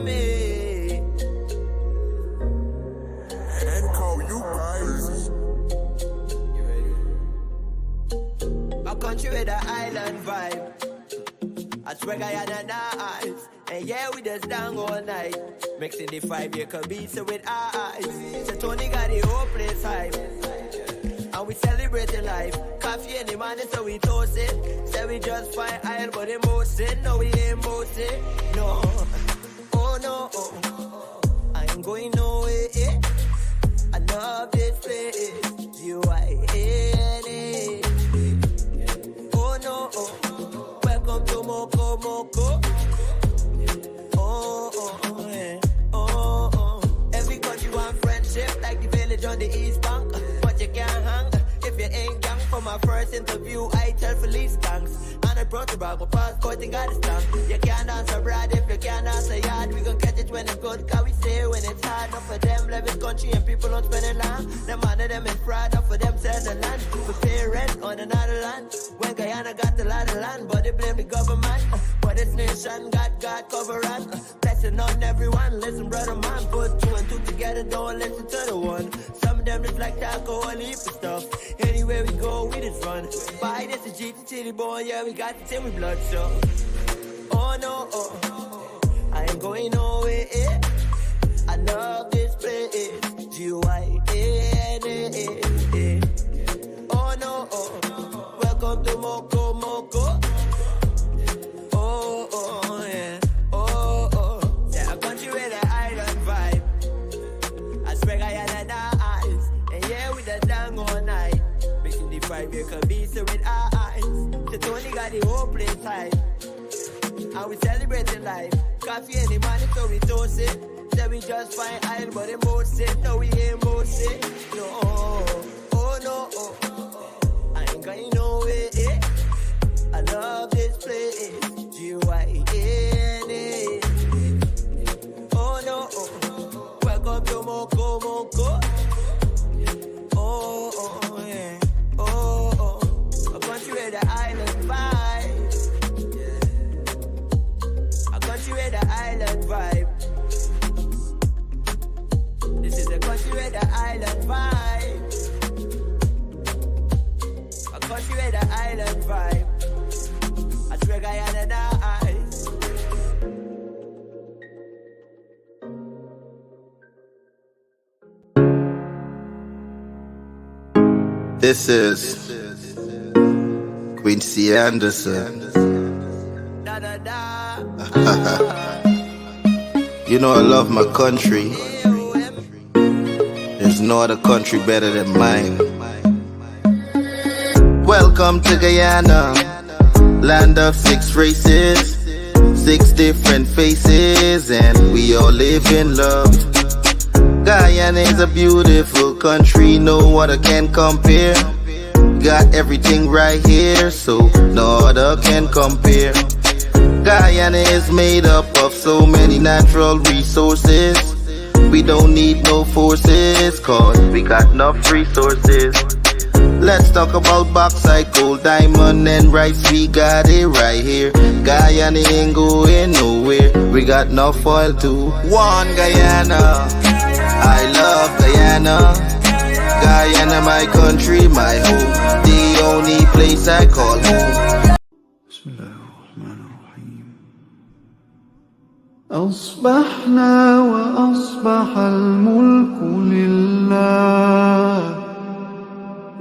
me. And call you guys. You ready? A country with an island vibe. I swear I had an eyes. And yeah, we just down all night. Mixing the 5-year Kabisa with eyes. So Tony got the whole place hype. And we celebrating life. Coffee in the morning, so we toast it. Say we just fine aisle, but emotion. No, we ain't boasting. No. Oh no. I ain't going nowhere. I love this place. U-I-N-A. Oh no. Welcome to Moko. Every country want friendship, like the village on the East Bank. But you can't hang if you ain't gang. For my first interview, I tell police gangs. And I brought the bag, my passport and got a stamp. You can't answer abroad if you can't answer yard. We gon' catch it when it's good, cause we say when it's hard. Not for them, live in country and people don't spend it long. Them man of them is fraud, not for them sell the land. We pay rent on another land. When Guyana got a lot of land, but they blame the government. But this nation got God cover us. Blessing on everyone, listen brother man. Put 2 and 2 together, don't listen to the one. Some of them just like alcohol, heap of stuff. Anywhere we go, we just run. Buy this a G to Chitty boy, yeah, we got the team with blood, so. Oh no, I ain't going nowhere. I love this place. G-Y-N-A. Oh no, welcome to Moko. Oh yeah. Yeah, a country with an island vibe. I swear I had an eyes. And yeah, we the down all night. Mixing the 5-year Kabisa with eyes. The Tony got the whole place hype. And we celebrating life. Coffee in the morning, so we toast it. Say we just fine aisle, but emotion. No, we ain't boasting. No, oh no. I ain't going nowhere. I love this place. G-Y-N-A. Oh no. Welcome to Moko. Oh yeah. Oh. A country with the island vibe. A country with the island vibe. This is a country with the island vibe. A country with the island vibe. I swear I had an eyes. This is Quincy Anderson. You know I love my country. There's no other country better than mine. Welcome to Guyana, land of 6 races, 6 different faces, and we all live in love. Guyana is a beautiful country, no other can compare. Got everything right here, so no other can compare. Guyana is made up of so many natural resources. We don't need no forces, cause we got enough resources. Let's talk about bauxite, gold, diamond, and rice. We got it right here. Guyana ain't going nowhere. We got enough oil too. One Guyana, I love Guyana. Guyana, my country, my home. The only place I call home. أصبحنا وأصبح الملك لله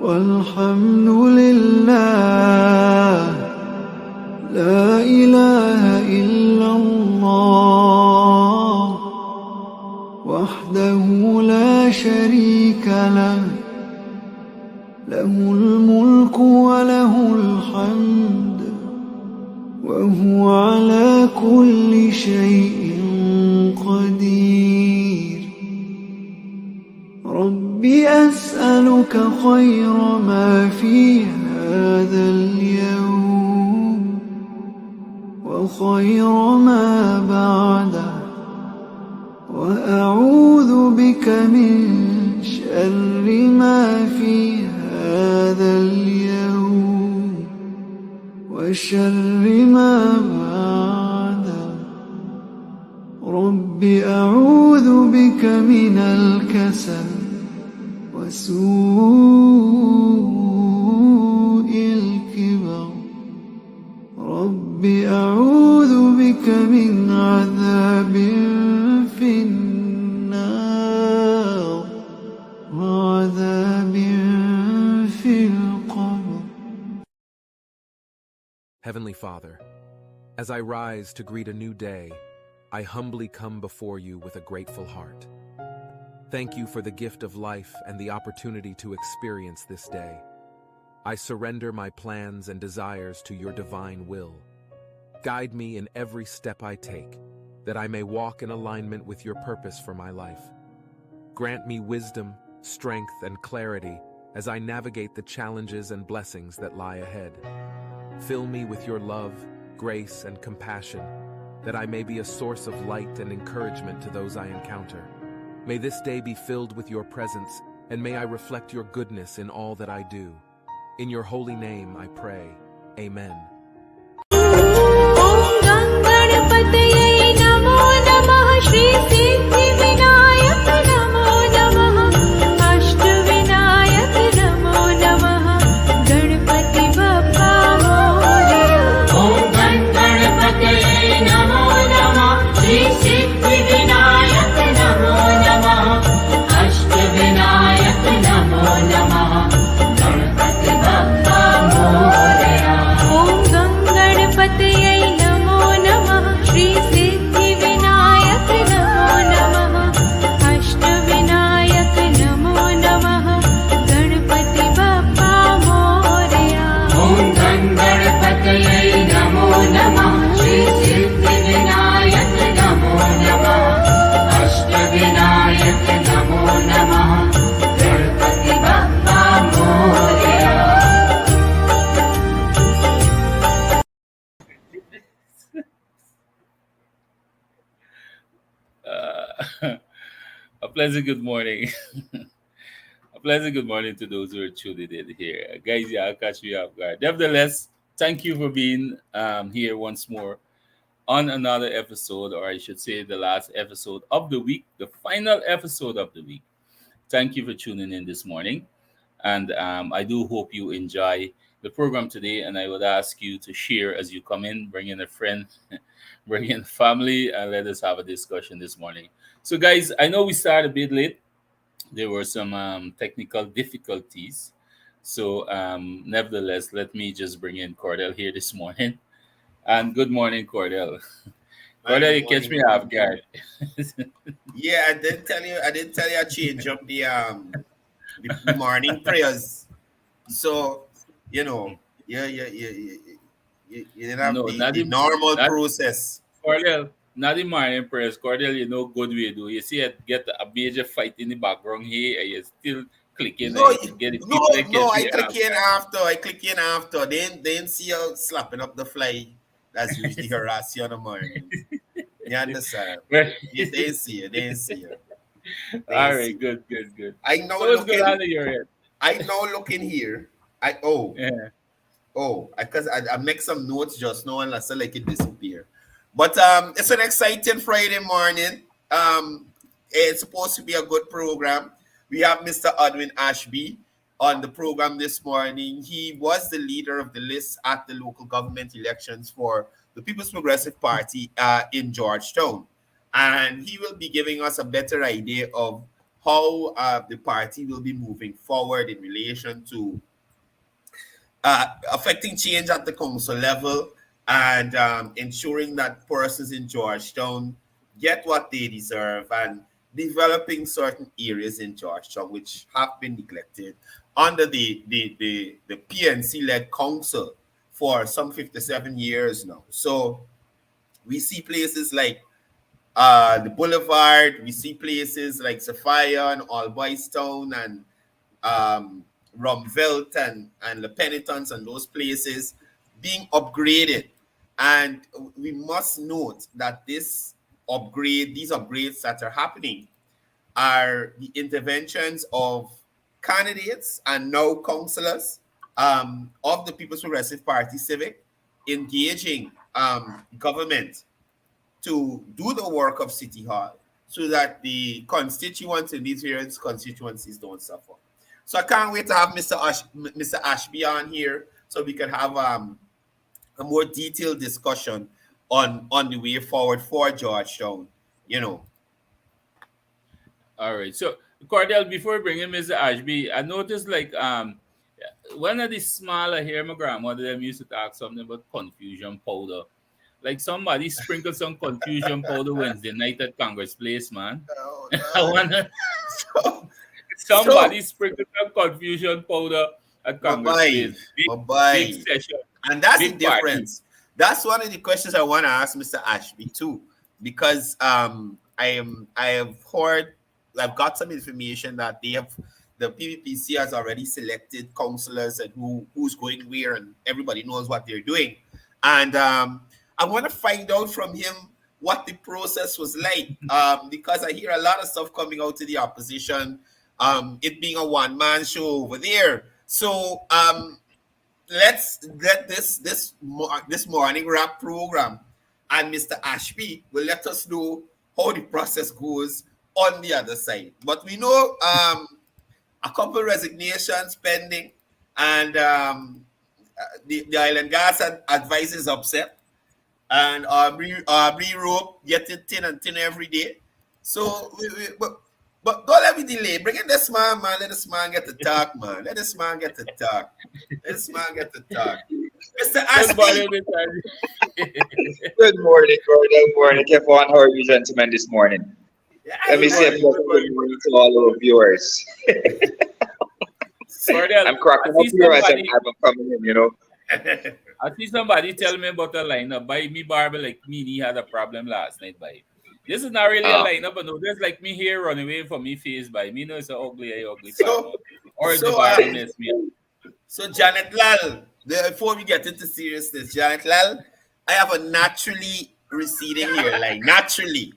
والحمد لله لا إله إلا الله وحده لا شريك له له الملك وله الحمد وهو على كل شيء قدير ربي أسألك خير ما في هذا اليوم وخير ما بعده وأعوذ بك من شر ما في هذا اليوم وشر ما بعده رب رب أعوذ بك من الكسل وسوء الكبر رب أعوذ بك من عذاب في النار وعذاب في القبر. Heavenly Father, as I rise to greet a new day, I humbly come before you with a grateful heart. Thank you for the gift of life and the opportunity to experience this day. I surrender my plans and desires to your divine will. Guide me in every step I take, that I may walk in alignment with your purpose for my life. Grant me wisdom, strength, and clarity as I navigate the challenges and blessings that lie ahead. Fill me with your love, grace, and compassion, that I may be a source of light and encouragement to those I encounter. May this day be filled with your presence, and may I reflect your goodness in all that I do. In your holy name I pray. Amen. ॐ गङ्गणपतये नमो नमः श्री सिद्धिविनायक नमो नमः अष्टविनायक नमो नमः गणपति बप्पा मोरया ॐ गणपतये नमो नमः श्री सिद्धिविनायक नमो नमः अष्टविनायक नमो नमः गणपति बप्पा मोरया ॐ गणपतये नमो नमः श्री सिद्धिविनायक नमो नमः अष्टविनायक नमो नमः गणपति बप्पा मोरया ॐ गणपतये नमो नमः श्री सिद्धिविनायक नमो नमः अष्टविनायक नमो नमः Ganpati Bappa Morya A pleasant good morning. A pleasant good morning to those who are tuning in here. Guys, yeah, I'll catch you off guard. Nevertheless, thank you for being here once more on another episode, or I should say the last episode of the week, the final episode of the week. Thank you for tuning in this morning. And I do hope you enjoy the program today. And I would ask you to share as you come in, bring in a friend, bring in family, and let us have a discussion this morning. So, guys, I know we started a bit late. There were some technical difficulties. So, nevertheless, let me just bring in Courdel here this morning. And good morning, Courdel. Courdel, you catch me off guard. Yeah, I did tell you. I did tell you I change up the morning prayers. So you know, you didn't have No, the normal not process. Courdel. Not in my prayers. Courdel, you know good we do. You see, I get a major fight in the background here, and you still clicking No, and get the no, people that no. catch I me click off in guard. after. I click in after. Then see you slapping up the fly. That's usually harass you in the morning. You understand? Right. You didn't see you. They didn't see you. They All didn't see right, you. good. I now So what's going looking. on in your head? I now looking here. Yeah. Because I make some notes just now and I said like it disappear. But it's an exciting Friday morning. It's supposed to be a good program. We have Mr. Edwin Ashby on the program this morning. He was the leader of the list at the local government elections for the People's Progressive Party in Georgetown. And he will be giving us a better idea of how the party will be moving forward in relation to affecting change at the council level and ensuring that persons in Georgetown get what they deserve and developing certain areas in Georgetown which have been neglected under the PNC-led council for some 57 years now. So we see places like the Boulevard, we see places like Sophia and Albaistown and Rumvelt and Le Penitence and those places being upgraded. And we must note that these upgrades that are happening are the interventions of candidates and now councillors of the People's Progressive Party Civic engaging government to do the work of City Hall so that the constituents in these various constituencies don't suffer. So I can't wait to have Mr. Ashby on here so we can have a more detailed discussion on the way forward for Georgetown. You know. All right. So, Courdel, before bringing Mr. Ashby, I noticed like one of the smaller here, my grandmother them used to talk something about confusion powder. Like somebody sprinkled some confusion powder Wednesday night at Congress Place, man. Oh, I no. wanna So, somebody sprinkled some confusion powder at Congress bye-bye. Place. Bye-bye. Big session. And that's the Big party. difference. That's one of the questions I want to ask Mr. Ashby too, because I have heard, I've got some information that the PPPC has already selected councillors and who's going where, and everybody knows what they're doing. And I want to find out from him what the process was like, because I hear a lot of stuff coming out to the opposition, it being a one-man show over there. So let's get this morning wrap program, and Mr. Ashby will let us know how the process goes on the other side. But we know a couple resignations pending, and the Island Gas advice is upset, and Aubrey Rope getting thin and thin every day. So, but don't let me delay. Bring in this man. Let this man get to talk, man. Let this man get to talk. Mr. Ashby. Good morning, Courdel. Morning, Kevon. How are you, gentlemen, this morning? Let me say good morning to all our viewers. Courdel, I'm cracking up here as I'm coming in, you know. I see somebody tell me about a lineup. By me, barber like me, he had a problem last night. By this is not really a lineup, but no, there's like me here running away from me face. By me, know it's an ugly. Or the barber mess me up. So Janet Lal, before we get into seriousness, Janet Lal, I have a naturally receding hairline. Naturally.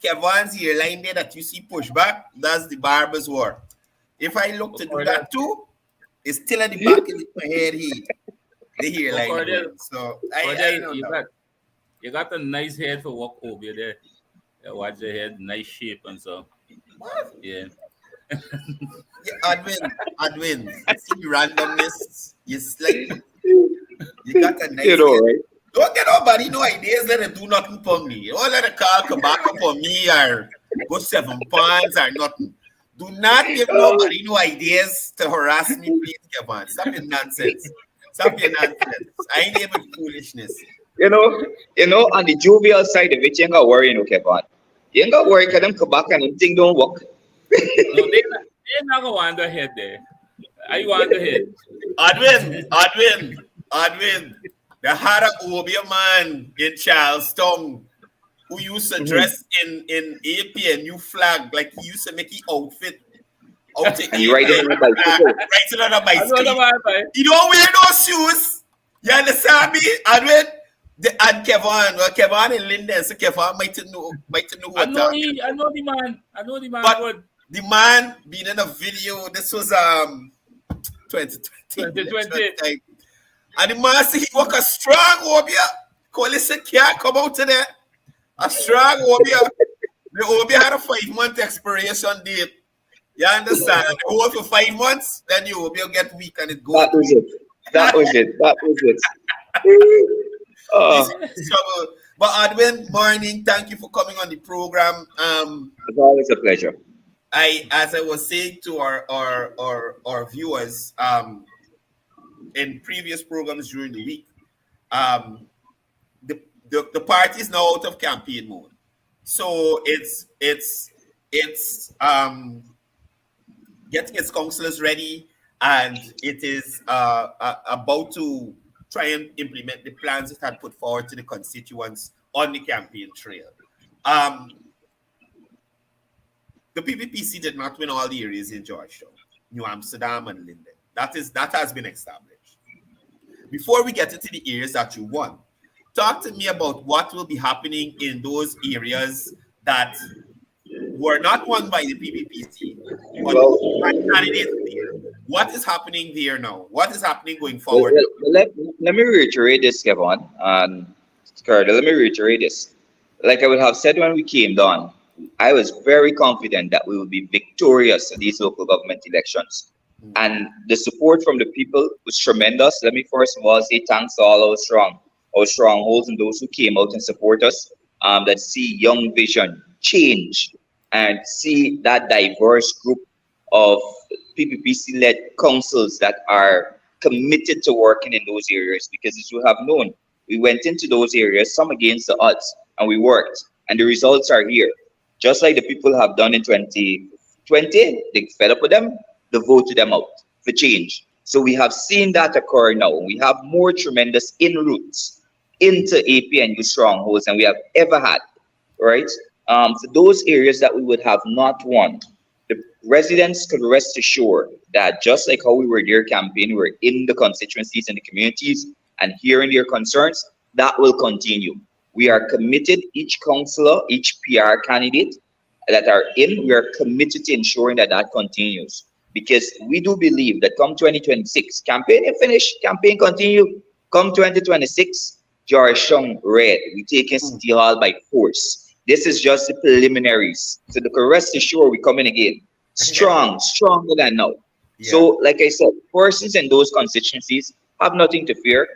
Kevon's hairline there that you see push back, that's the barber's work. If I look to do that too, it's still at the back of my head here. The hairline. So I know you got a nice head for walk over there. You watch your head, nice shape and so. What? Yeah. Adwin. You see the randomness. You got a nice head. Right? Don't get nobody no ideas. Let it do nothing for me. Don't let a call come back up for me or go 7 pounds or nothing. Do not give nobody no ideas to harass me, please, Kevon. Stop your nonsense. I ain't here with foolishness. You know, on the jovial side of it, you ain't got to worry, Kevon. You ain't got to worry because them come back and them thing don't work. No, they're not going to want the head there. I want the head. Adwin. The Hara Obia man in Charlestown who used to dress in AP and new flag, like he used to make his outfit out to and right on a bicycle. You don't wear those shoes. You understand me? Adwin? And Kevon and Linden, so Kevon might know what I know the man. But the man being in a video, this was 2020. And the man said he walk a strong Obia. Coalition can't come out to there. A strong Obia. The Obia had a 5-month expiration date. You understand? And you hold for 5 months, then you Obia get weak and it goes. That was it. But Adwin, morning. Thank you for coming on the program. It's always a pleasure. As I was saying to our viewers, in previous programs during the week, the party is now out of campaign mode, so it's getting its councillors ready, and it is about to try and implement the plans it had put forward to the constituents on the campaign trail. The PPPC did not win all the areas in Georgetown, New Amsterdam, and Linden. That has been established. Before we get into the areas that you won, talk to me about what will be happening in those areas that were not won by the PPPC, but candidates there. What is happening there now? What is happening going forward? Let me reiterate this, Kevon. Courdel, let me reiterate this. Like I would have said when we came down, I was very confident that we would be victorious in these local government elections. And the support from the people was tremendous. Let me first of all say thanks to all our strongholds and those who came out and support us, that see young vision, change, and see that diverse group of PPPC-led councils that are committed to working in those areas. Because as you have known, we went into those areas, some against the odds, and we worked. And the results are here. Just like the people have done in 2020, they fed up with them, they voted them out for change. So we have seen that occur now. We have more tremendous inroads into APNU strongholds than we have ever had, right? For those areas that we would have not won, the residents could rest assured that just like how we were there campaigning, we're in the constituencies and the communities and hearing their concerns, that will continue. We are committed, each councillor, each PR candidate that are in, we are committed to ensuring that that continues. Because we do believe that come 2026, campaign is finished, campaign continue. Come 2026, Georgetown red. We taking City Hall by force. This is just the preliminaries. So the can rest assured we're coming again. Strong, stronger than now. So, like I said, persons in those constituencies have nothing to fear.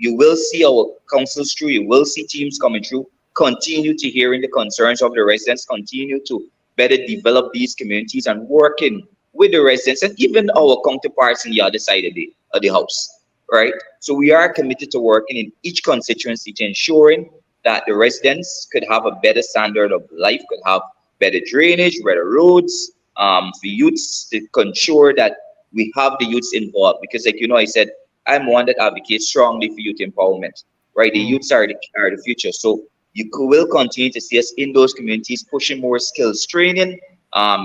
You will see our councils through, you will see teams coming through, continue to hearing the concerns of the residents, continue to better develop these communities and working with the residents and even our counterparts on the other side of the house, right? So we are committed to working in each constituency to ensuring that the residents could have a better standard of life, could have better drainage, better roads, for youths to ensure that we have the youths involved. Because like, I said, I'm one that advocates strongly for youth empowerment, right? The youths are the future. So will continue to see us in those communities, pushing more skills training,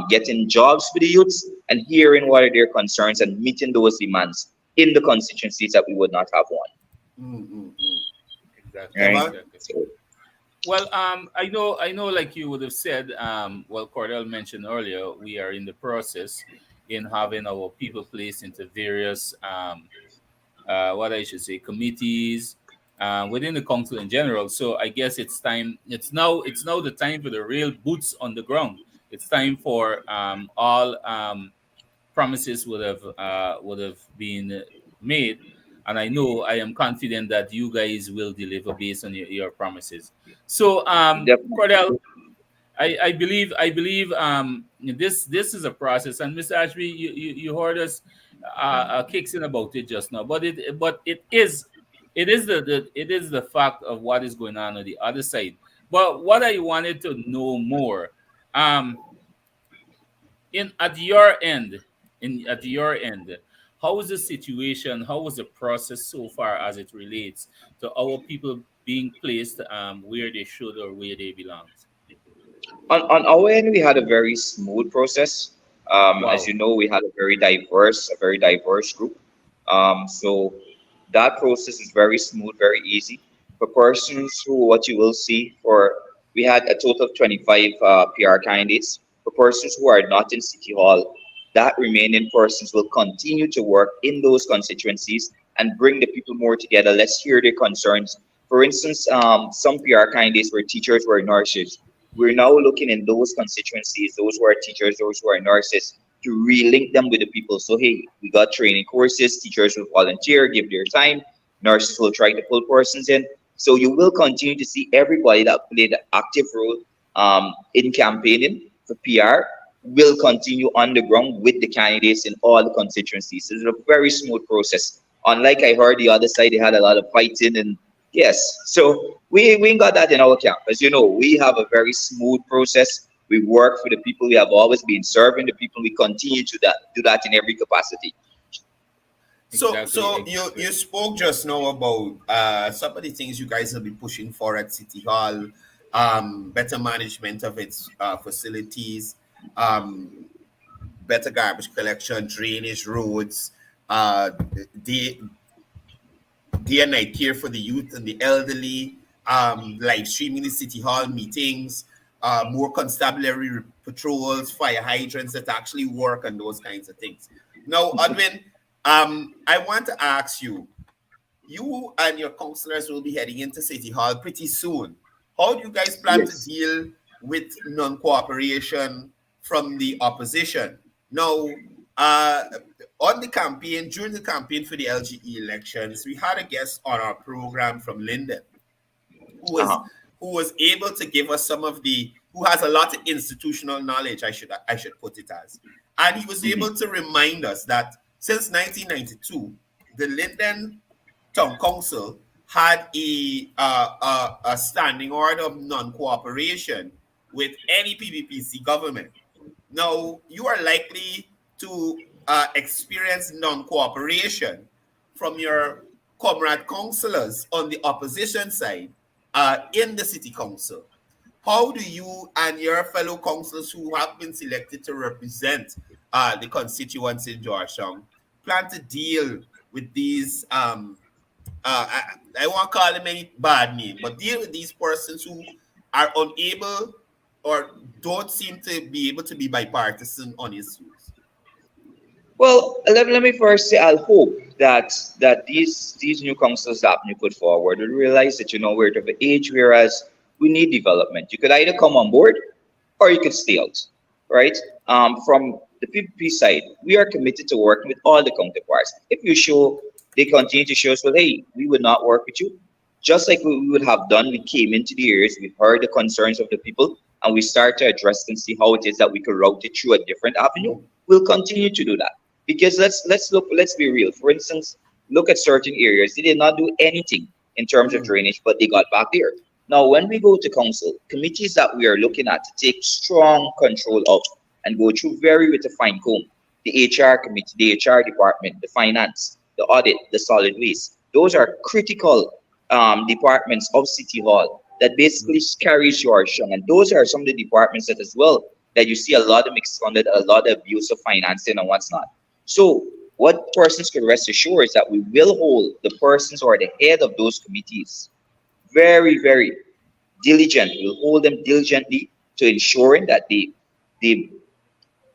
getting jobs for the youths, and hearing what are their concerns and meeting those demands in the constituencies that we would not have won. Exactly. Right? Exactly. Well, I know, like you would have said, well, Courdel mentioned earlier, we are in the process in having our people placed into various, what I should say, committees within the council in general. So I guess it's time. It's now the time for the real boots on the ground. It's time for all promises would have been made, and I am confident that you guys will deliver based on your promises. So, Courdel, I believe this is a process, and Mr. Ashby, you heard us kicking about it just now, but it is the fact of what is going on the other side. But what I wanted to know more, um, in at your end, how is the situation? How was the process so far as it relates to our people being placed where they should or where they belong? On our end, we had a very smooth process. As Wow. you know, we had a very diverse group. So that process is very smooth, very easy. For persons who, what you will see, we had a total of 25 PR candidates. For persons who are not in City Hall, that remaining persons will continue to work in those constituencies and bring the people more together. Let's hear their concerns. For instance, some PR candidates were teachers, were nurses. We're now looking in those constituencies, those who are teachers, those who are nurses, to relink them with the people. So, hey, we got training courses, teachers will volunteer, give their time, nurses will try to pull persons in. So you will continue to see everybody that played an active role in campaigning for PR will continue on the ground with the candidates in all the constituencies. It's a very smooth process. Unlike I heard the other side, they had a lot of fighting and yes. So we ain't got that in our camp. As you know, we have a very smooth process. We work for the people. We have always been serving the people. We continue to do that in every capacity. So, Exactly. you spoke just now about some of the things you guys will be pushing for at City Hall, better management of its facilities, um, better garbage collection, drainage, roads, day, day and night care for the youth and the elderly, live streaming the City Hall meetings, more constabulary patrols, fire hydrants that actually work, and those kinds of things. Now, Edwin, I want to ask you, you and your councillors will be heading into City Hall pretty soon. How do you guys plan to Yes. deal with non-cooperation from the opposition? Now, uh, on the campaign, during the campaign for the LGE elections, we had a guest on our program from Linden who was Uh-huh. who was able to give us some of the who has a lot of institutional knowledge, I should put it as, and he was Mhm. able to remind us that since 1992 the Linden Town Council had a standing order of non-cooperation with any PPPC government. Now, you are likely to experience non cooperation from your comrade councillors on the opposition side in the city council. How do you and your fellow councillors who have been selected to represent the constituents in Georgetown plan to deal with these I won't call them any bad name, but deal with these persons who are unable or don't seem to be able to be bipartisan on issues? Well, let me first say I'll hope that these new councils that you put forward will realize that we're at an age whereas we need development. You could either come on board or you could stay out, right? From the PPP side, we are committed to working with all the counterparts. If you show they continue to show us, well, hey, we would not work with you, just like we would have done. We came into the areas, we heard the concerns of the people, and we start to address and see how it is that we could route it through a different avenue. We'll continue to do that because let's be real. For instance, look at certain areas. They did not do anything in terms of drainage, but they got back there. Now, when we go to council, committees that we are looking at to take strong control of and go through very with a fine comb, the HR committee, the HR department, the finance, the audit, the solid waste. Those are critical departments of City Hall that basically carries your shung. And those are some of the departments that as well that you see a lot of misconduct, a lot of abuse of financing and what's not. So what persons could rest assured is that we will hold the persons or the head of those committees very, very diligent. We'll hold them diligently to ensuring that they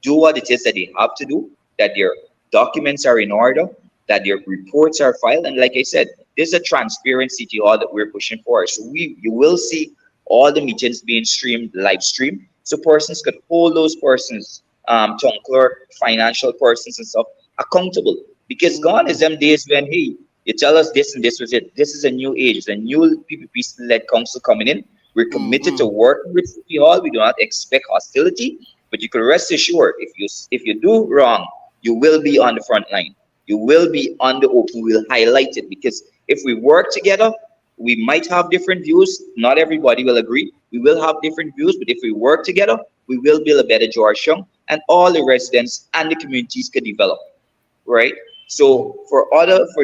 do what it is that they have to do, that their documents are in order, that their reports are filed. And like I said, there's a transparent City Hall that we're pushing for. So you will see all the meetings being streamed, live streamed. So persons could hold those persons, town clerk, financial persons and stuff, accountable. Because gone is them days when, hey, you tell us this and this was it. This is a new age. It's a new PPP-led council coming in. We're committed to working with City Hall. We do not expect hostility, but you can rest assured if you do wrong, you will be on the front line. You will be on the open. We'll highlight it because if we work together, we might have different views. Not everybody will agree. We will have different views, but if we work together, we will build a better Georgetown, and all the residents and the communities can develop, right? So for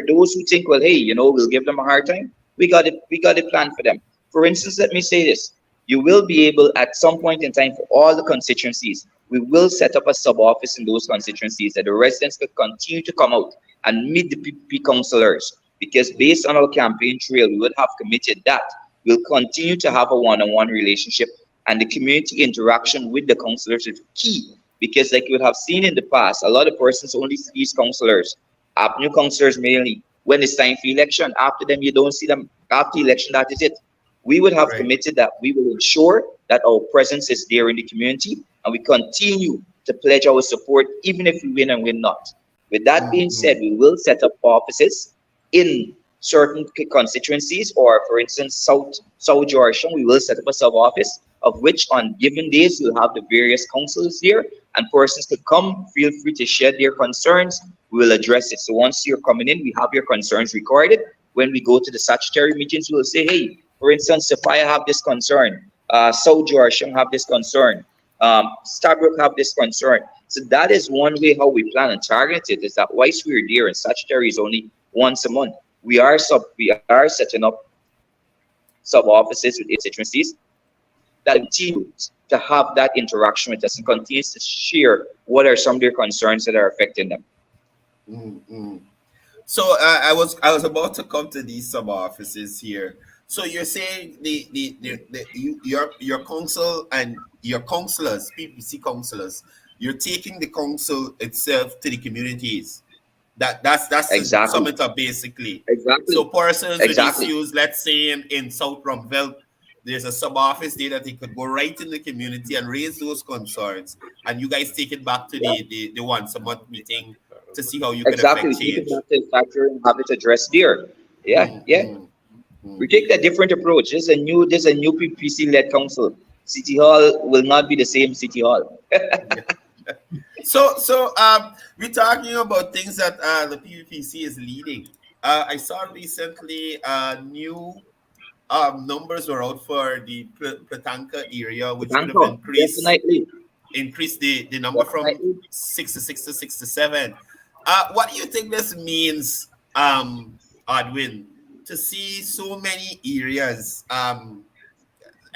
those who think, well, hey, we'll give them a hard time, we got a plan for them. For instance, let me say this. You will be able at some point in time for all the constituencies, we will set up a sub office in those constituencies that the residents could continue to come out and meet the PPP councillors. Because based on our campaign trail, we would have committed that we'll continue to have a one-on-one relationship, and the community interaction with the councillors is key. Because like you would have seen in the past, a lot of persons only see these councillors, new councillors mainly, when it's time for election. After them, you don't see them. After election, that is it. We would have committed that we will ensure that our presence is there in the community, and we continue to pledge our support even if we win and win not. With that being said, we will set up offices in certain constituencies, or for instance, South Georgia, we will set up a sub office of which on given days we'll have the various councils here, and persons could come, feel free to share their concerns. We will address it. So once you're coming in, we have your concerns recorded. When we go to the statutory meetings, we'll say, hey, for instance, if I have this concern, South Georgia have this concern, Stabrook have this concern. So that is one way how we plan and target it, is that whilst we're there, and statutory is only once a month, we are setting up sub offices with constituencies that continue to have that interaction with us and continues to share what are some of their concerns that are affecting them. So I was about to come to these sub offices here. So you're saying your council and your councillors, PPC councillors, you're taking the council itself to the communities. That's to sum Exactly. it up basically. So Exactly. persons with Exactly. issues, let's say in South Rumpville, there's a sub office there that they could go right in the community and raise those concerns, and you guys take it back to Yeah. the once a month meeting to see how you can Exactly. affect Take it change. back to the factory and have it addressed there. Yeah. Mm, Yeah. mm, mm. We take a different approach. There's a new PPC led council. City Hall will not be the same City Hall. So we're talking about things that the PVPC is leading. I saw recently new numbers were out for the Platanka area, which would have Bangkok, increased the number from definitely. 66 to 67. What do you think this means, Adwin, to see so many areas,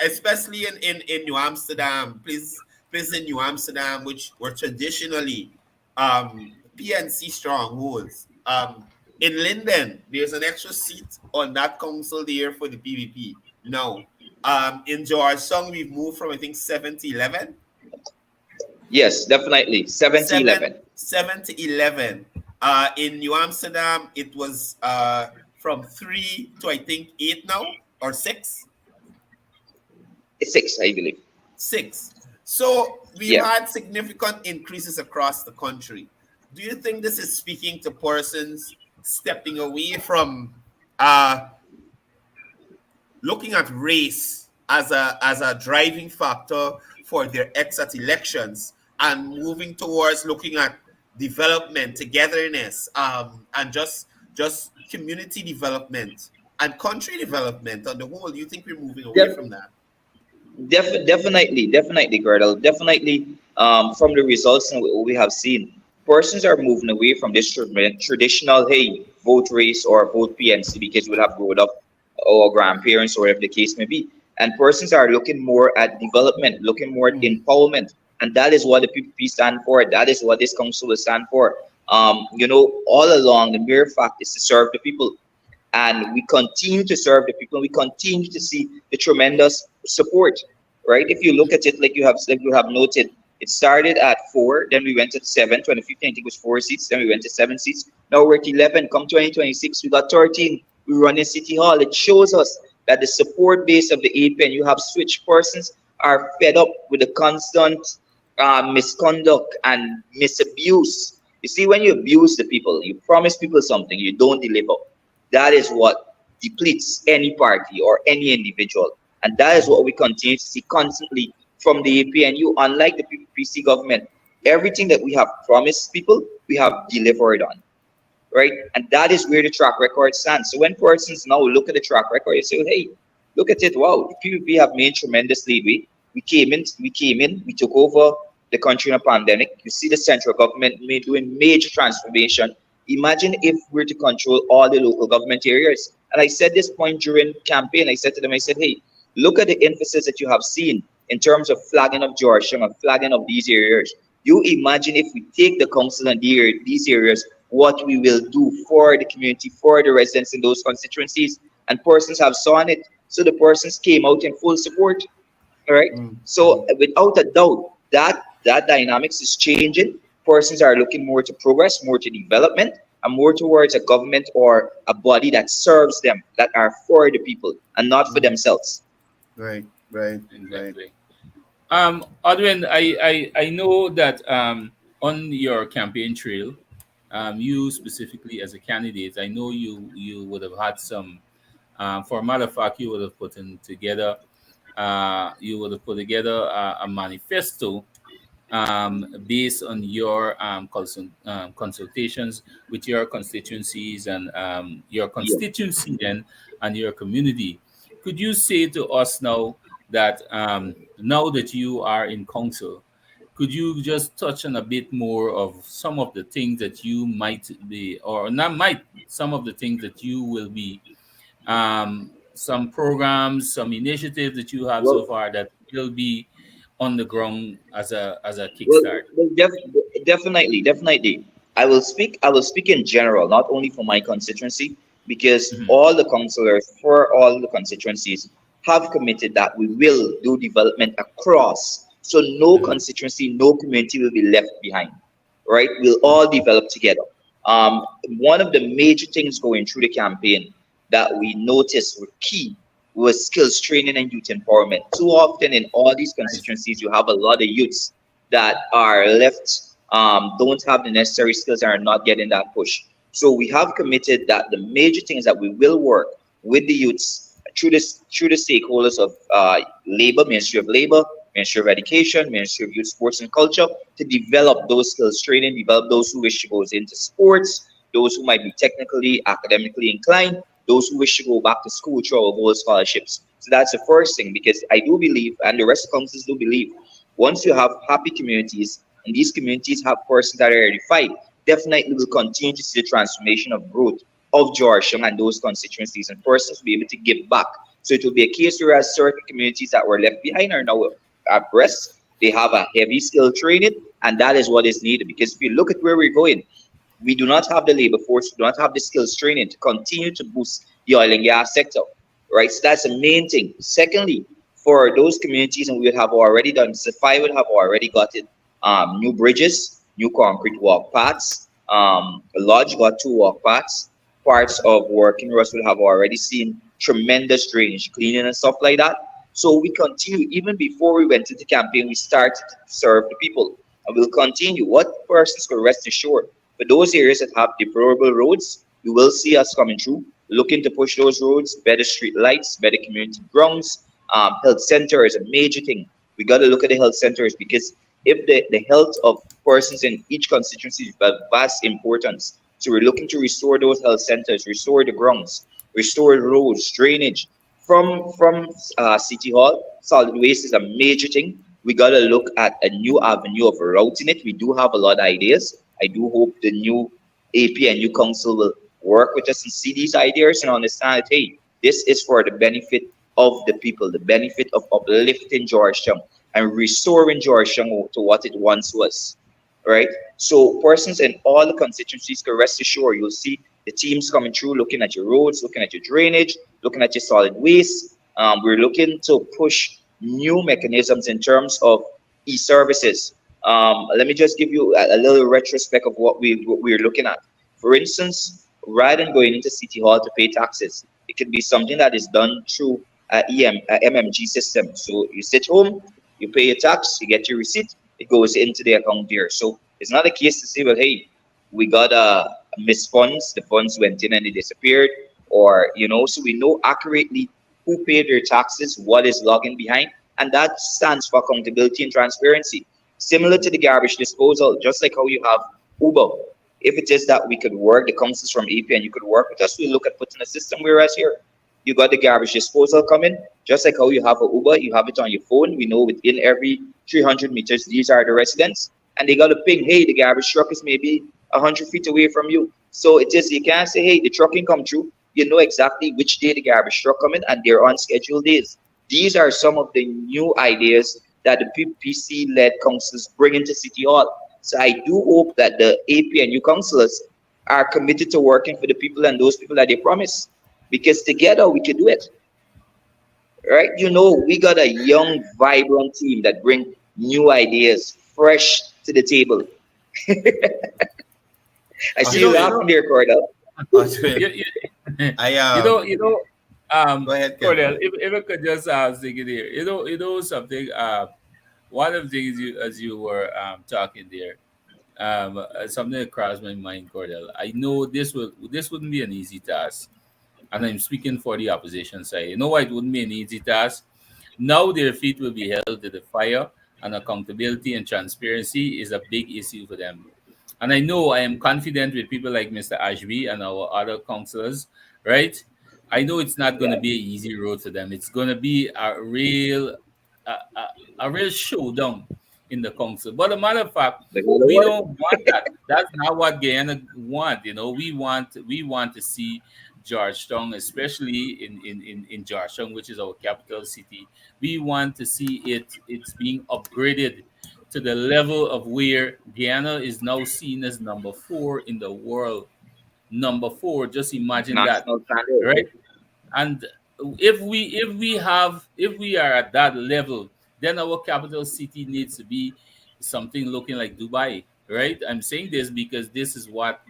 especially in New Amsterdam, places in New Amsterdam, which were traditionally PNC strongholds. In Linden, there's an extra seat on that council there for the PVP. Now, in Georgetown, we've moved from I think 7 to 11. Yes, definitely. 70 7, 11. 7 to 11. In New Amsterdam, it was from 3 to I think 8 now, or 6. It's 6, I believe. 6. So we've Yeah. had significant increases across the country. Do you think this is speaking to persons stepping away from looking at race as a driving factor for their exit elections and moving towards looking at development, togetherness, and just community development and country development on the whole? Do you think we're moving away Def- from that? definitely, Courdel. Definitely, from the results and what we have seen, persons are moving away from this traditional, hey, vote race or vote PNC because we have grown up, or grandparents, or whatever the case may be. And persons are looking more at development, looking more at empowerment. And that is what the PPP stand for. That is what this council will stand for. All along, the mere fact is to serve the people. And we continue to serve the people. We continue to see the tremendous support, right? If you look at it, like you have noted, it started at 4, then we went to 7. 2015, I think it was 4 seats. Then we went to 7 seats. Now we're at 11. Come 2026, we got 13. We run in City Hall. It shows us that the support base of the APN, you have switch persons are fed up with the constant misconduct and misabuse. You see, when you abuse the people, you promise people something, you don't deliver. That is what depletes any party or any individual. And that is what we continue to see constantly from the APNU. Unlike the PPC government, everything that we have promised people, we have delivered on, right? And that is where the track record stands. So when persons now look at the track record, you say, hey, look at it. Wow, the PPP have made tremendous leadway. We came in, we took over the country in a pandemic. You see the central government doing major transformation. Imagine if we're to control all the local government areas. And I said this point during campaign. I said to them, I said, hey, look at the emphasis that you have seen in terms of flagging of Georgetown and flagging of these areas. You imagine if we take the council and these areas, what we will do for the community, for the residents in those constituencies. And persons have seen it. So the persons came out in full support. All right. So without a doubt, that dynamics is changing. Persons are looking more to progress, more to development, and more towards a government or a body that serves them, that are for the people and not for themselves. Right. Exactly. Adwin, I know that on your campaign trail, you specifically as a candidate, I know you would have had some. For a matter of fact, you would have put together a manifesto based on your consultations with your constituencies and your constituency then and your community. Could you say to us now that now that you are in council, could you just touch on a bit more of some of the things that you might be, or not might, some of the things that you will be, some programs, some initiatives that you have so Well, far that will be on the ground as a Well, kickstart? definitely. I will speak in general, not only for my constituency, because Mhm. all the councillors for all the constituencies have committed that we will do development across. So no Mhm. constituency, no community will be left behind. Right? We'll all develop together. One of the major things going through the campaign that we noticed were key was skills training and youth empowerment. Too often in all these Nice. constituencies, you have a lot of youths that are left, don't have the necessary skills and are not getting that push. So we have committed that the major things that we will work with the youths through the stakeholders of labor, Ministry of Labor, Ministry of Education, Ministry of Youth, Sports and Culture, to develop those skills training, develop those who wish to go into sports, those who might be technically, academically inclined, those who wish to go back to school through our gold scholarships. So that's the first thing, because I do believe, and the rest of councils do believe, once you have happy communities, and these communities have persons that are edified, definitely will continue to see the transformation of growth of Georgetown and those constituencies, and persons will be able to give back. So it will be a case where as certain communities that were left behind are now abreast, they have a heavy skill training, and that is what is needed. Because if you look at where we're going, we do not have the labor force, we do not have the skills training to continue to boost the oil and gas sector, right? So that's the main thing. Secondly, for those communities, and we would have already done, SAFI would have already gotten new bridges, new concrete walk paths. Lodge got two walk paths. Parts of Working Russ will have already seen tremendous drainage, cleaning and stuff like that. So we continue, even before we went to the campaign, we started to serve the people. And we'll continue. What persons could rest assured? For those areas that have deplorable roads, you will see us coming through, looking to push those roads, better street lights, better community grounds. Health center is a major thing. We got to look at the health centers, because if the health of persons in each constituency is of vast importance. So we're looking to restore those health centers, restore the grounds, restore roads, drainage. From City Hall, solid waste is a major thing. We got to look at a new avenue of routing it. We do have a lot of ideas. I do hope the new AP and new council will work with us and see these ideas and understand that, hey, this is for the benefit of the people, the benefit of uplifting Georgetown and restoring Georgetown to what it once was, right? So persons in all the constituencies can rest assured, you'll see the teams coming through, looking at your roads, looking at your drainage, looking at your solid waste. We're looking to push new mechanisms in terms of e-services. Let me just give you a little retrospect of what we're looking at. For instance, rather than going into City Hall to pay taxes, it could be something that is done through a MMG system. So you sit home, you pay your tax, you get your receipt, it goes into the account there. So it's not a case to say, well, hey, we got missed funds, the funds went in and they disappeared, or so we know accurately who paid their taxes, what is logging behind, and that stands for accountability and transparency. Similar to the garbage disposal, just like how you have Uber. If it is that we could work, the councils from AP and you could work with us, we look at putting a system, whereas here you got the garbage disposal coming, just like how you have a Uber, you have it on your phone. We know within every 300 meters, these are the residents, and they got a ping, hey, the garbage truck is maybe 100 feet away from you. So it is, you can't say, hey, the truck can come through. You know exactly which day the garbage truck coming, and they're on scheduled days. These are some of the new ideas that the PPC-led councils bring into City Hall. So I do hope that the AP and new councillors are committed to working for the people and those people that they promise, because together we can do it, right? We got a young, vibrant team that bring new ideas, fresh to the table. I see you laughing there, Courdel. You, I Go ahead, Kevin. Courdel, if I could just stick it here, something. One of the things as you were talking there, something that crossed my mind, Courdel. I know this wouldn't be an easy task, and I'm speaking for the opposition side. You know why it wouldn't be an easy task? Now their feet will be held to the fire, and accountability and transparency is a big issue for them. And I know I am confident with people like Mr. Ashby and our other councillors, right? I know it's not going to be an easy road for them. It's going to be a real showdown in the council. But a matter of fact, we don't want that. That's not what Guyana want. We want to see Georgetown, especially in Georgetown, which is our capital city. We want to see it's being upgraded to the level of where Guyana is now seen as number 4 in the world. Number 4, just imagine that, National standard. right? And if we are at that level, then our capital city needs to be something looking like Dubai, right? I'm saying this because this is what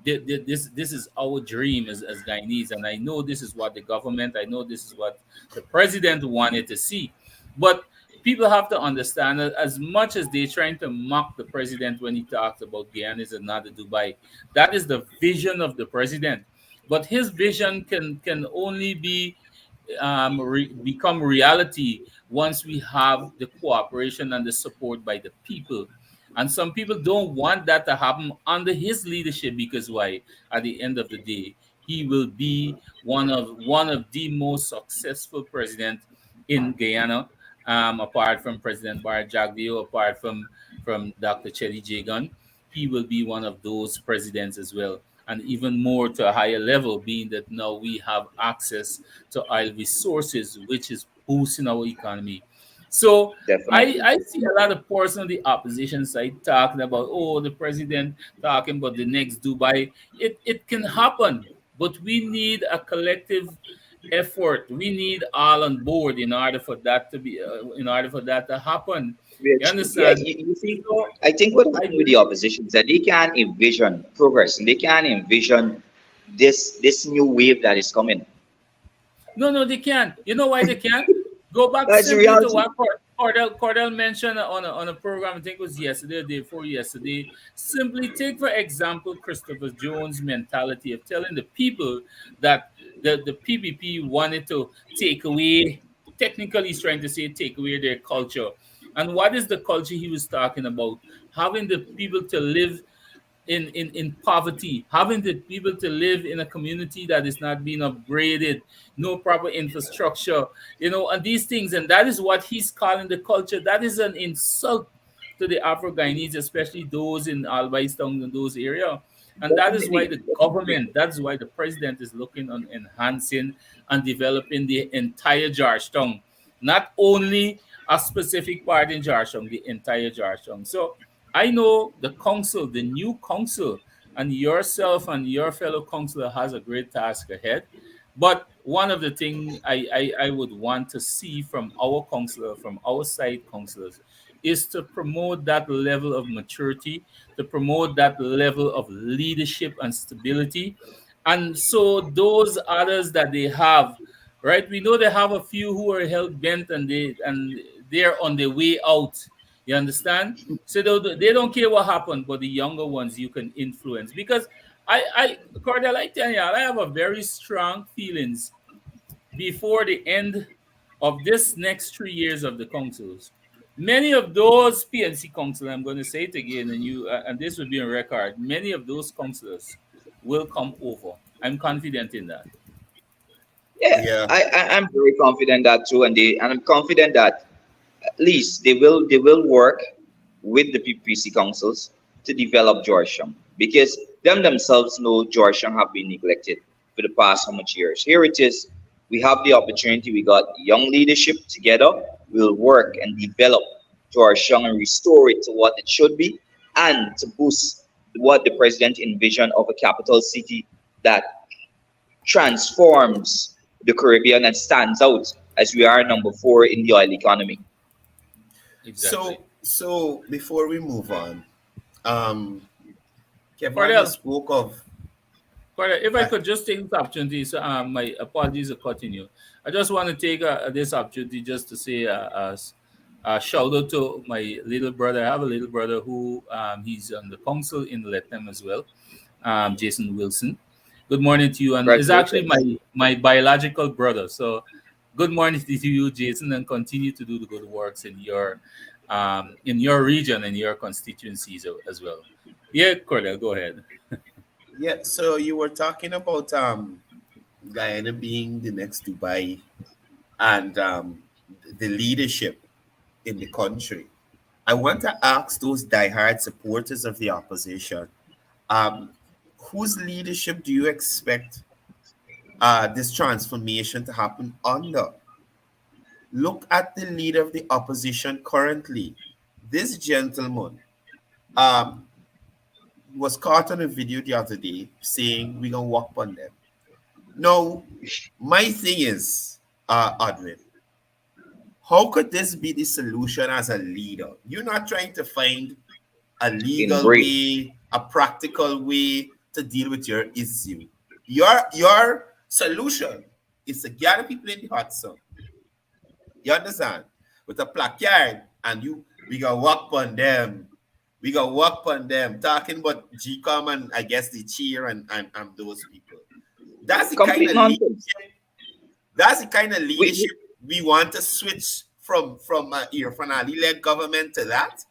This is our dream as Guyanese, and I know this is what the government, I know this is what the president wanted to see. But people have to understand that as much as they're trying to mock the president when he talks about Guyana is another Dubai, that is the vision of the president. But his vision can only be become reality once we have the cooperation and the support by the people. And some people don't want that to happen under his leadership because why? At the end of the day, he will be one of the most successful president in Guyana, apart from President Bar Jagdeo, apart from Dr. Chetty Jagan. He will be one of those presidents as well, and even more to a higher level, being that now we have access to oil resources, which is boosting our economy. So Definitely. I see a lot of person on the opposition side talking about, oh, the president talking about the next Dubai. It can happen, but we need a collective effort. We need all on board in order for that to be in order for that to happen. You Which, yeah, understand? you see, So I think what I happened with the opposition is that they can't envision progress and they can't envision this new wave that is coming. No, no, they can't. You know why they can't? Go back That's the simply to reality. what Cordell mentioned on a program, I think it was yesterday, or the day before yesterday. Simply take, for example, Christopher Jones' mentality of telling the people that the PPP wanted to take away, technically he's trying to say take away their culture. And what is the culture he was talking about? Having the people to live in poverty, having the people to live in a community that is not being upgraded, no proper infrastructure, and these things. And that is what he's calling the culture. That is an insult to the Afro Guyanese, especially those in Albaistown and those area. And that is why Definitely. the government, that's why the president is looking on enhancing and developing the entire Georgetown, not only a specific part in Georgetown, the entire Georgetown. So I know the council, the new council, and yourself and your fellow councillor has a great task ahead. But one of the things I would want to see from our councillor, from our side councillors, is to promote that level of maturity, to promote that level of leadership and stability. And so those others that they have, right? We know they have a few who are hell bent and they're on their way out. You understand? So they don't care what happened, but the younger ones you can influence. Because Cordell, I tell you, I have a very strong feelings before the end of this next 3 years of the councils. Many of those PNC council, I'm going to say it again, and this will be on record. Many of those councillors will come over. I'm confident in that. Yeah, Yeah. I'm very confident that too, and I'm confident that at least they will work with the PPC councils to develop Georgetown because them themselves know Georgetown have been neglected for the past how much years. Here it is, we have the opportunity, we got young leadership together, we'll work and develop Georgetown and restore it to what it should be and to boost what the president envisioned of a capital city that transforms the Caribbean and stands out as we are number 4 in the oil economy. Exactly. So before we move on, um, Kevon, you Cordell, spoke of. Correct. If I Uh, could just take this opportunity, so my apologies for cutting you. I just want to take this opportunity just to say a shout out to my little brother. I have a little brother who he's on the council in Lethem as well, Jason Wilson. Good morning to you, and it's actually Congratulations. my biological brother. So, good morning to you, Jason, and continue to do the good works in your region and your constituencies as well. Yeah, Cordell, go ahead. yeah, so you were talking about Guyana being the next Dubai and the leadership in the country. I want to ask those diehard supporters of the opposition, um, whose leadership do you expect this transformation to happen under? Look at the leader of the opposition currently. This gentleman um, was caught on a video the other day saying we're going to walk on them. Now, my thing is, Adrian, how could this be the solution as a leader? You're not trying to find a In legal break. way, a practical way to deal with your issue. Your solution is to gather people in the hot sun. You understand? With a placard, and we got walk on them. We got walk on them. Talking about GCOM and I guess the cheer and those people. That's the Complete kind of nonsense. leadership. That's the kind of leadership we want to switch from Irfanali-led government to that.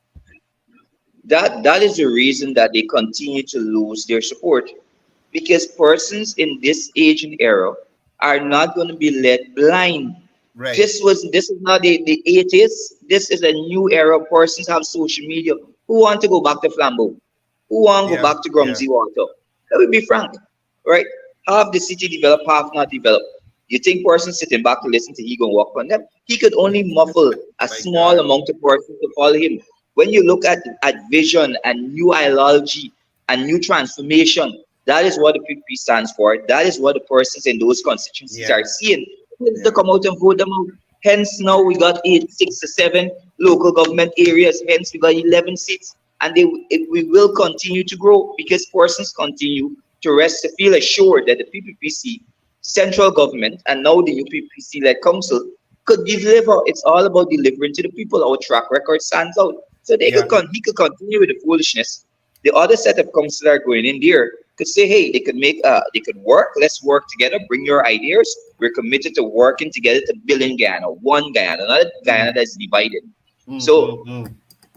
That is the reason that they continue to lose their support, because persons in this age and era are not going to be led blind. Right. This is not the 80s. This is a new era. Persons have social media. Who want to go back to Flambeau? Who want to go back to Grumsy Water? Let me be frank, right? Half the city developed, half not developed. You think person sitting back to listen to he go walk on them? He could only muffle a small amount of persons to follow him. When you look at vision and new ideology and new transformation, that is what the PPP stands for. That is what the persons in those constituencies are seeing. To come out and vote them out. Hence now we got 6 or 7 local government areas. Hence we got 11 seats, and we will continue to grow because persons continue to feel assured that the PPPC central government and now the new PPPC-led council could deliver. It's all about delivering to the people. Our track record stands out. So he could continue with the foolishness. The other set of councils are going in there could say, hey, they could work. Let's work together. Bring your ideas. We're committed to working together to building Guyana, one Guyana, not a Guyana that's divided. So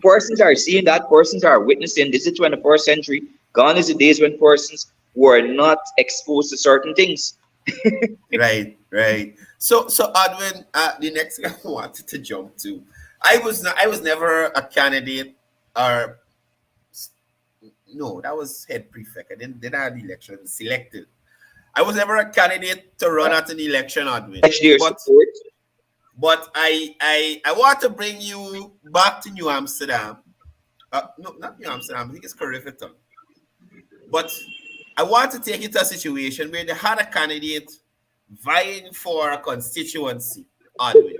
persons are seeing that. Persons are witnessing. This is the 21st century. Gone is the days when persons were not exposed to certain things. Right. So Adwin, the next thing I wanted to jump to, I was never a candidate, or no, that was head prefect. I didn't have the election. I was selected. I was never a candidate to run at an election, Adwin. But I want to bring you back to New Amsterdam. No, not New Amsterdam. I think it's Carriffton. But I want to take you to a situation where they had a candidate vying for a constituency, Adwin.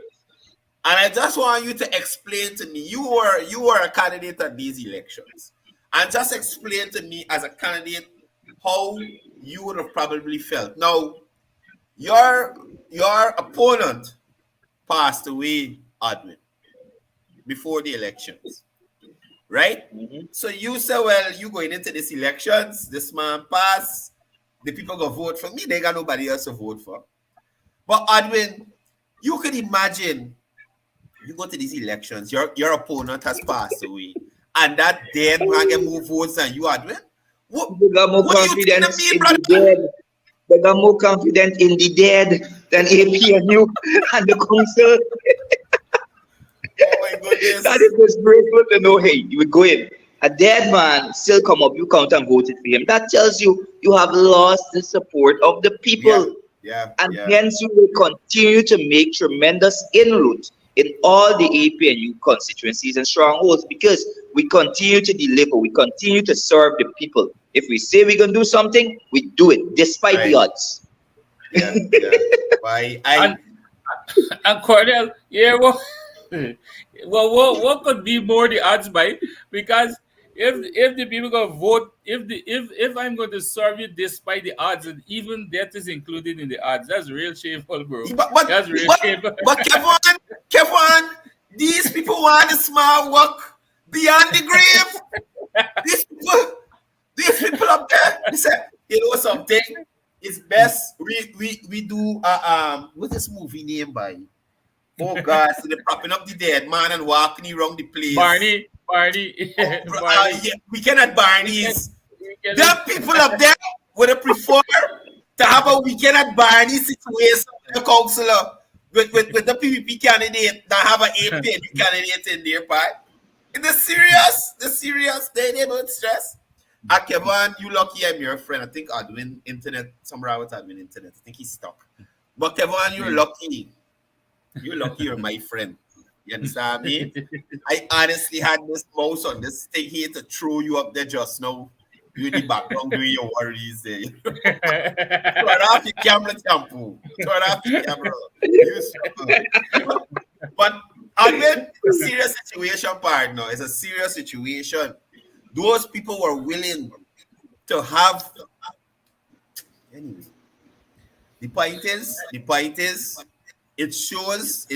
And I just want you to explain to me, you were a candidate at these elections. And just explain to me as a candidate how you would have probably felt. Now, your opponent passed away, Adwin, before the elections. Right? Mm-hmm. So you say, well, you going into these elections, this man passed, the people go vote for me, they got nobody else to vote for. But Adwin, you could imagine you go to these elections, your opponent has passed away, and that dead man get more votes than you, Adwin. They got more confidence in the dead. They got more confidence in the dead than APNU and the council. Oh my goodness. That is disgraceful to know, hey, you would go in. A dead man still come up, you count and voted for him. That tells you have lost the support of the people. Hence you will continue to make tremendous inroads in all the APNU constituencies and strongholds because we continue to deliver, we continue to serve the people. If we say we're going to do something, we do it despite the odds. And Courdel, well, what could be more the odds by? Because if the people go vote, if I'm going to serve you despite the odds, and even death is included in the odds, that's real shameful, bro. That's real shameful. But Kevon, these people want a small walk beyond the grave. These people up there, they say, you know something? It's best we do what's this movie name by? Oh God, so they're propping up the dead man and walking around the place. Barney. Weekend at Barney's. Them people up there would have preferred to have a weekend at Barney's situation with the councillor, with the PPP candidate than have an APNU candidate in their part. The serious, they don't stress. Kevon, you lucky I'm your friend. I think Adwin internet, somewhere with Adwin internet. I think he's stuck. But Kevon, you're lucky. You're lucky you're my friend. You understand me? I honestly had this mouse on this thing here to throw you up there just now. You in the background doing your worries there. Turn off your camera, Tampu. Turn off your camera. But Adwin, it's a serious situation, partner. It's a serious situation. Those people were willing to have. Anyway, the point is, it shows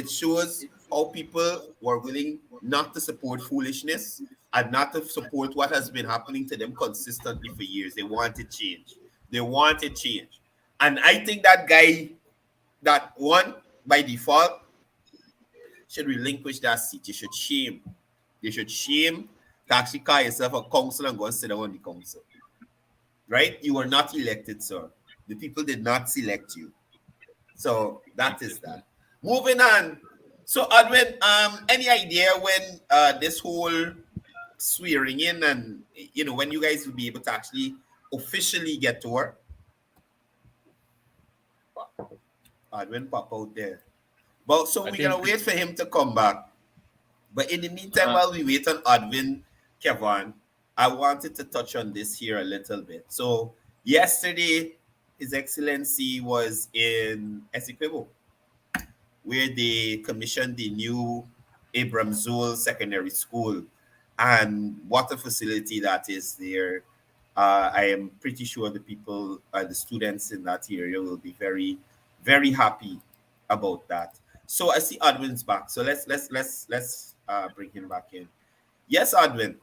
how people were willing not to support foolishness and not to support what has been happening to them consistently for years. They wanted change. They wanted change. And I think that guy that won by default should relinquish that seat. You should shame. They should shame to actually call yourself a council and go and sit down on the council. Right? You were not elected, sir. The people did not select you. So that is that. Moving on. So Edwin, any idea when this whole swearing in and when you guys will be able to actually officially get to work? Edwin pop out there. Well, so we're gonna wait for him to come back. But in the meantime, while we wait on Edwin, Kevon, I wanted to touch on this here a little bit. So yesterday, His Excellency was in Essequibo, where they commissioned the new Abram Zool Secondary School, and what a facility that is there. I am pretty sure the people, the students in that area will be very, very happy about that. So I see Edwin's back. So let's bring him back in. Yes, Edwin.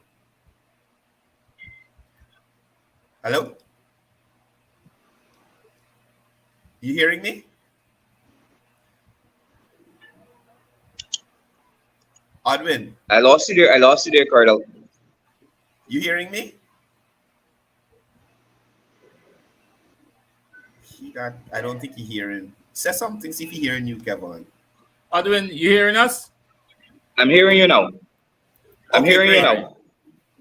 Hello? You hearing me? Edwin. I lost you there, Courdel. You hearing me? I don't think he hearing. Say something, see if he hearing you, Kevon. Edwin, you hearing us? I'm hearing you now. I'm Okay, hearing you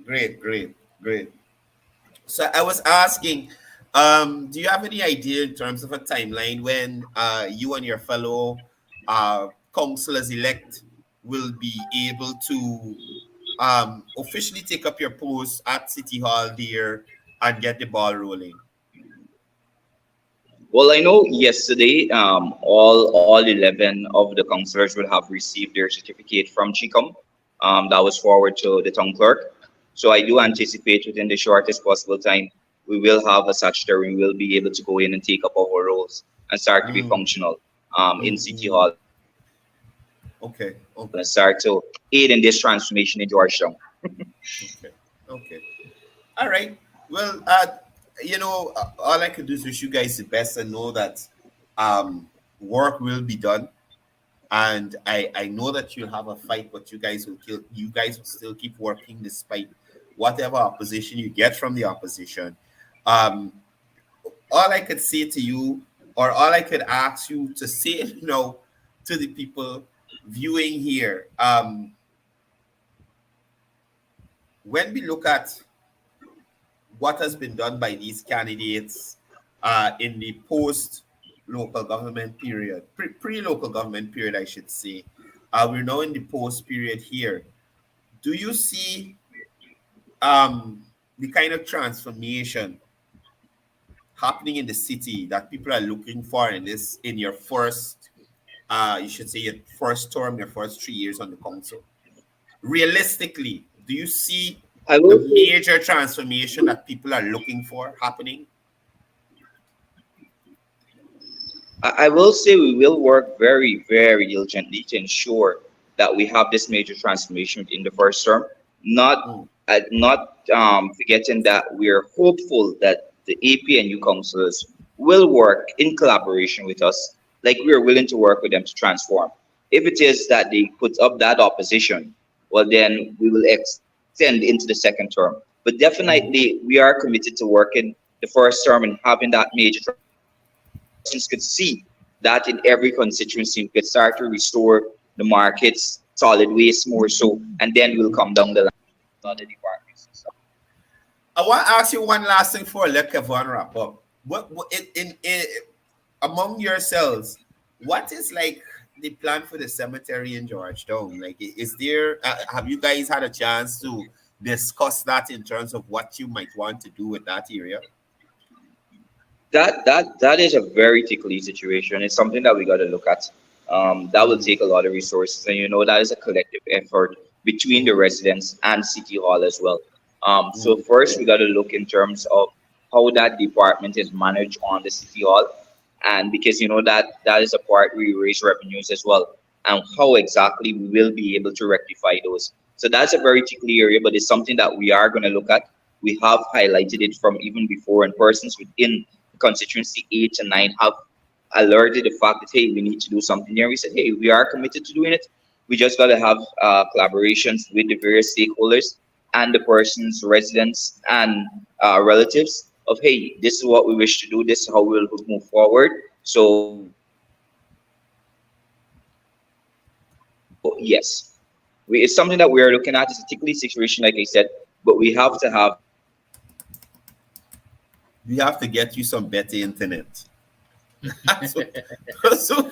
great. now. Great. So I was asking, do you have any idea in terms of a timeline when you and your fellow councillors elect will be able to officially take up your post at City Hall there and get the ball rolling? Well, I know yesterday, all 11 of the councillors will have received their certificate from Chicom. That was forwarded to the town clerk. So I do anticipate within the shortest possible time, we will have a statutory. We will be able to go in and take up our roles and start to be functional in City Hall. Okay. And start to aid in this transformation in Georgetown. Okay. All right. Well, all I could do is wish you guys the best and know that work will be done. And I know that you'll have a fight, but you guys will still keep working despite whatever opposition you get from the opposition. All I could say to you, or all I could ask you to say, to the people viewing here, when we look at what has been done by these candidates in the post-local government period, pre-local government period, I should say. We're now in the post period here. Do you see the kind of transformation happening in the city that people are looking for in your first, you should say your first term, your first 3 years on the council? Realistically, do you see the major transformation that people are looking for happening? I will say we will work very, very diligently to ensure that we have this major transformation in the first term. Not forgetting that we are hopeful that the APNU councillors will work in collaboration with us, like we are willing to work with them to transform. If it is that they put up that opposition, well, then we will extend into the second term. But definitely, we are committed to working the first term and having that major transformation. Could see that in every constituency, we could start to restore the markets, solid waste more so, and then we'll come down the line to other departments. So. I want to ask you one last thing before I let Kevon wrap up. What among yourselves, what is like the plan for the cemetery in Georgetown? Like, is there? Have you guys had a chance to discuss that in terms of what you might want to do with that area? That is a very tickly situation. It's something that we got to look at. That will take a lot of resources, and that is a collective effort between the residents and City Hall as well. So first, we got to look in terms of how that department is managed on the city hall, and because that is a part we raise revenues as well, and how exactly we will be able to rectify those. So that's a very tricky area, but it's something that we are going to look at. We have highlighted it from even before, and persons within constituency 8 and 9 have alerted the fact that hey, we need to do something here. We said, hey, we are committed to doing it. We just got to have collaborations with the various stakeholders and the person's residents and relatives of hey, this is what we wish to do. This is how we will move forward. So yes, it's something that we are looking at. It's a tickly situation, like I said, but we have to have. We have to get you some better internet. so, so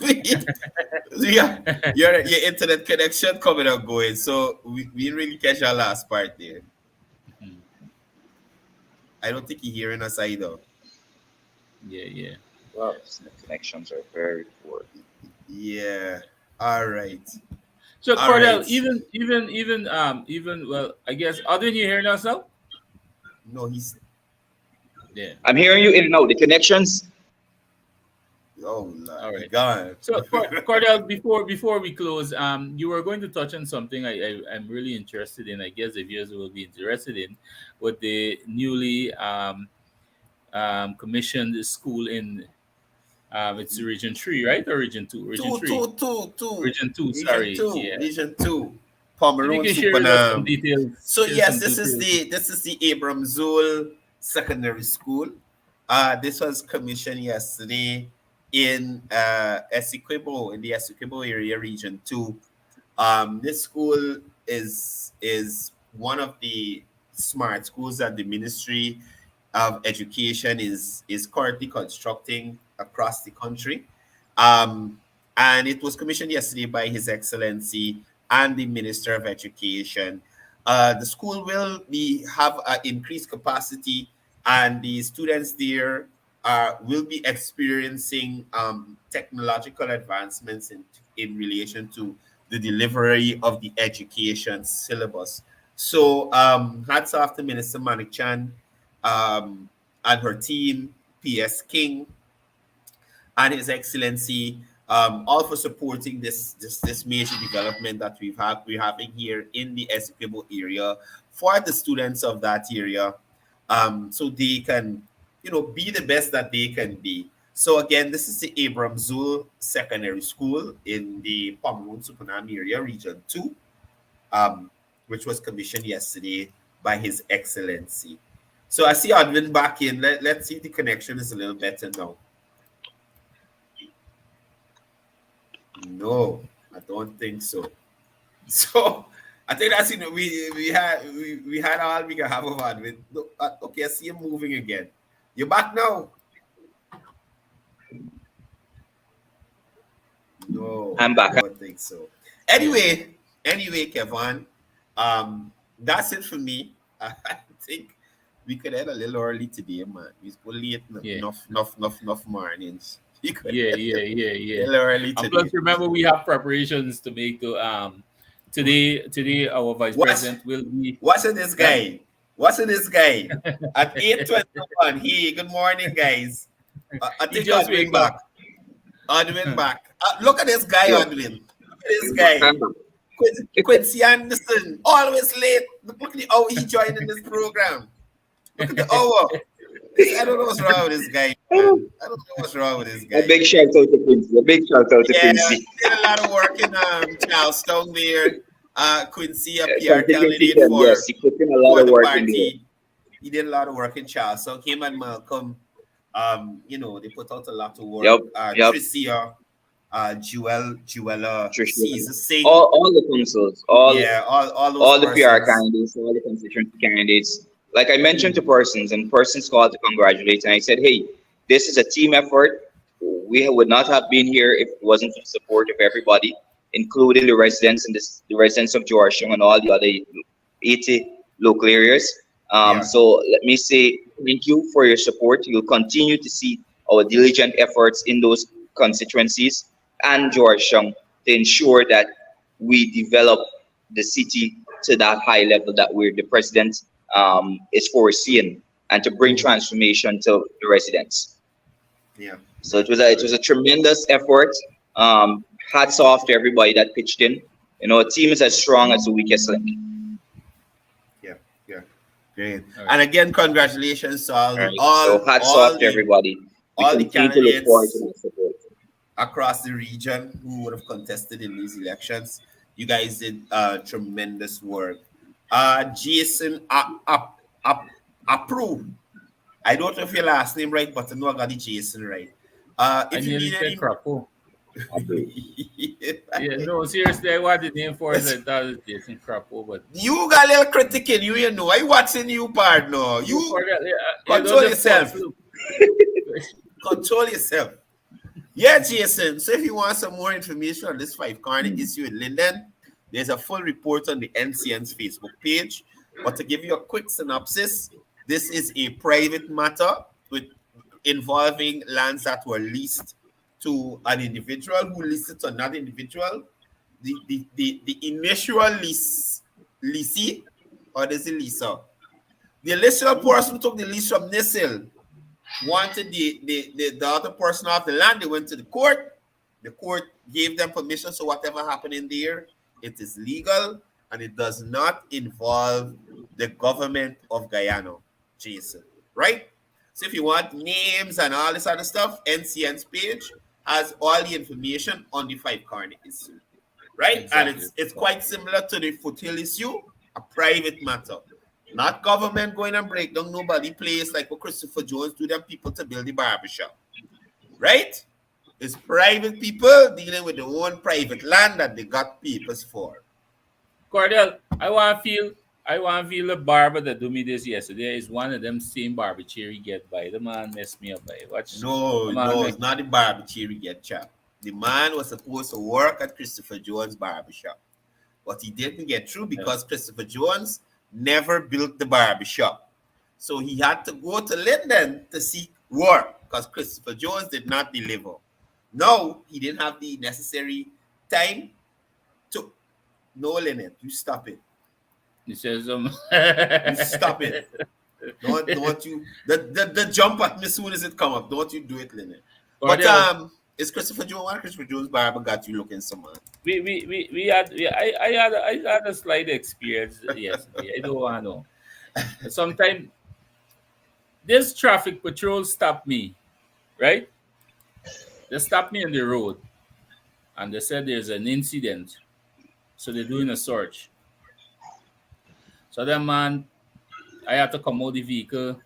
yeah, your internet connection coming and going. So we didn't really catch our last part there. I don't think you're hearing us either. Yeah. Well, the connections are very poor. Yeah. All right. So All Courdel, right. even well, I guess Adwin, you hearing us now? No, he's. Yeah. I'm hearing you in and out. The connections. Oh, All right. God. So Courdel, before we close, you were going to touch on something I'm really interested in. I guess the viewers will be interested in, with the newly commissioned school in it's Region 3, right? Or Region 2? Region 3. Two. Region 2, Region sorry. 2. Yeah. Region 2. If you Pomeroon can share with us some Supernam. details. So share yes, some this is details. the Abram Zool Secondary School. This was commissioned yesterday in Essequibo, in the Essequibo area, Region 2. This school is one of the smart schools that the Ministry of Education is currently constructing across the country. And it was commissioned yesterday by His Excellency and the Minister of Education. The school will have an increased capacity, and the students there will be experiencing technological advancements in relation to the delivery of the education syllabus. So hats off to Minister Manik Chan and her team, P.S. King, and His Excellency, all for supporting this major development that we're having here in the Essequibo area for the students of that area, so they can be the best that they can be. So again, this is the Abram Zool Secondary School in the Pomeroon Supernam area, Region 2, which was commissioned yesterday by His Excellency. So I see Advin back in. Let's see if the connection is a little better now. No, I don't think so. So I think that's it. We had all we can have of Advin. No, okay, I see him moving again. You're back now. No, I'm back. I don't think so. Anyway, Kevon, that's it for me. I think we could end a little early today, man. It's late enough mornings. Yeah. A little early And today. plus, remember, we have preparations to make to today our vice president will be. What's in this guy? At 8:21. Hey, good morning, guys. I think just Adwin wake back. Adwin back. Look at this guy, Adwin. Look at this guy. Quincy Anderson, always late. Look at the hour he joined in this program. Look at the hour. I don't know what's wrong with this guy, man. I don't know what's wrong with this guy. A big shout out to Quincy. He did a lot of work in Charlestown there. Quincy, a PR candidate for, yes, he put in a lot of the work in party. He did a lot of work in Charlestown. Him and Malcolm, they put out a lot of work. Yep. Tricia, Juella, Caesar Singh. All the councils, all those the PR candidates, all the constituency candidates. Like I mentioned to persons, and persons called to congratulate, and I said, hey, this is a team effort. We would not have been here if it wasn't for the support of everybody, including the residents and the residents of Georgetown and all the other 80 local areas. So let me say thank you for your support. You'll continue to see our diligent efforts in those constituencies and Georgetown to ensure that we develop the city to that high level that the president is foreseen, and to bring transformation to the residents. Yeah. So it was a tremendous effort. Hats off to everybody that pitched in. A team is as strong as the weakest link. Yeah. Yeah. Great. All And right. again, congratulations to All right. So hats off to everybody. We all the continue to look forward to candidates that support. across the region who would have contested in these elections. You guys did tremendous work. Jason Approve. I don't know if your last name right, but I know I got the Jason right. I If you nearly need said any, Crapo. Yeah, no, seriously, I want the name for it. I thought it was Jason Crapo, but you got a little critic in you, you know. I watching you part now. You control don't yourself. just Control yourself. Yeah, Jason. So if you want some more information on this 5 corner issue in Linden, there's a full report on the NCN's Facebook page. But to give you a quick synopsis, this is a private matter involving lands that were leased to an individual who leased it to another individual. The initial leasee, or is it leaser? The initial person took the lease from Nissil, wanted the other person off the land. They went to the court. The court gave them permission. So whatever happened in there, it is legal and it does not involve the government of Guyana, Jason. Right? So if you want names and all this other stuff, NCN's page has all the information on the 5 corner issue. Right? Exactly. And it's quite similar to the foothill issue, a private matter. Not government going and break down nobody place like what Christopher Jones do them people to build the barbershop. Right? It's private people dealing with their own private land that they got papers for. Courdel, I want to feel the barber that do me this yesterday is one of them same barber chair he get by. The man messed me up by. Watch. No, it's not the barber chair he get chap. The man was supposed to work at Christopher Jones' barbershop. But he didn't get through because Christopher Jones never built the barbershop. So he had to go to Linden to seek work because Christopher Jones did not deliver. No, he didn't have the necessary time to. No, Lynette, you stop it. He says, You stop it. Don't you the jump at me as soon as it come up. Don't you do it, Lynette. But it's Christopher Jones. Why Christopher Jones barber got you looking so man? I had a slight experience yesterday. I don't want to know. Sometimes this traffic patrol stopped me, right? They stopped me on the road and they said there's an incident. So they're doing a search. So then, man, I had to come out the vehicle.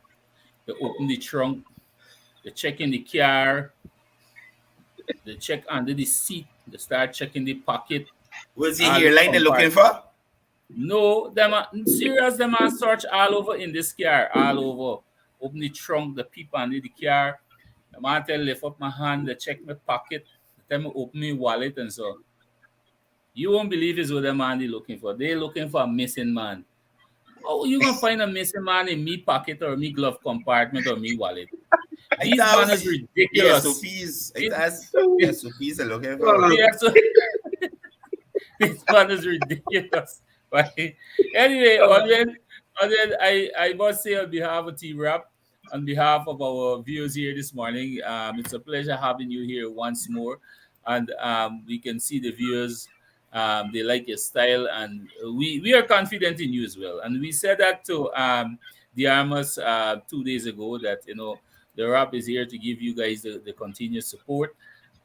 They open the trunk. They check in the car. They check under the seat. They start checking the pocket. Was he here like they're looking for? No, them serious. Them man search all over in this car, all over. Open the trunk, the people under the car. The man tell lift up my hand. They check my pocket. They tell me open my wallet and so. You won't believe is what the man they looking for. They looking for a missing man. Oh, you gonna find a missing man in me pocket or me glove compartment or me wallet? These man is ridiculous. SOPs are looking for. This man is ridiculous. Right? Anyway, I must say on behalf of T-Rap, on behalf of our viewers here this morning, it's a pleasure having you here once more. And we can see the viewers, they like your style, and we are confident in you as well. And we said that to the Armors 2 days ago that, the rap is here to give you guys the continuous support.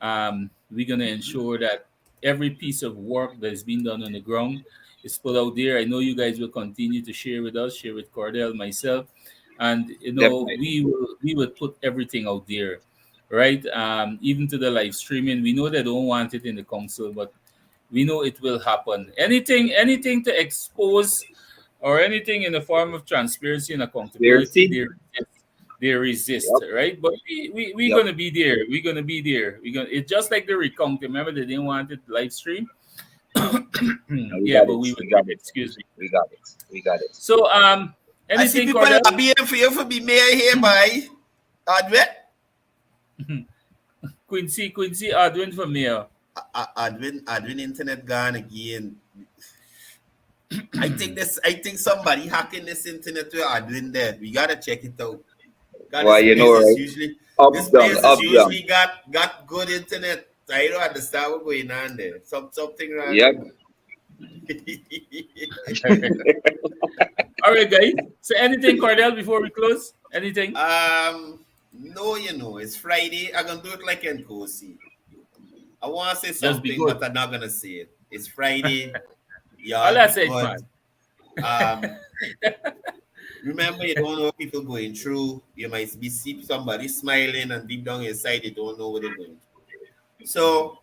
We're going to ensure that every piece of work that is being done on the ground is put out there. I know you guys will continue to share with us, share with Courdel, myself, and we will put everything out there, right? Even to the live streaming. We know they don't want it in the council, but we know it will happen. Anything to expose or anything in the form of transparency and accountability, they resist, right? But we're gonna be there. We're gonna be there. It's just like the recount. Remember they didn't want it live stream. We got it. Excuse me. We got it. So I see anything people Courdel? lobbying for you for be mayor here by Adwin. Quincy Adwin for mayor. Adwin internet gone again. I think somebody hacking this internet to admin there. We gotta check it out. God, Well, you know, right? this Up down, place is up down. usually got good internet. I don't understand what's going on there. Something wrong Yep. with All right, guys. So anything, Courdel, before we close? Anything? No, it's Friday. I'm gonna do it like Nkosi. I want to say Just be something, good. but I'm not gonna say it. It's Friday. All Y'all I be said, good. man. Remember, you don't know what people going through. You might be see somebody smiling, and deep down inside, you don't know what they're going through. So,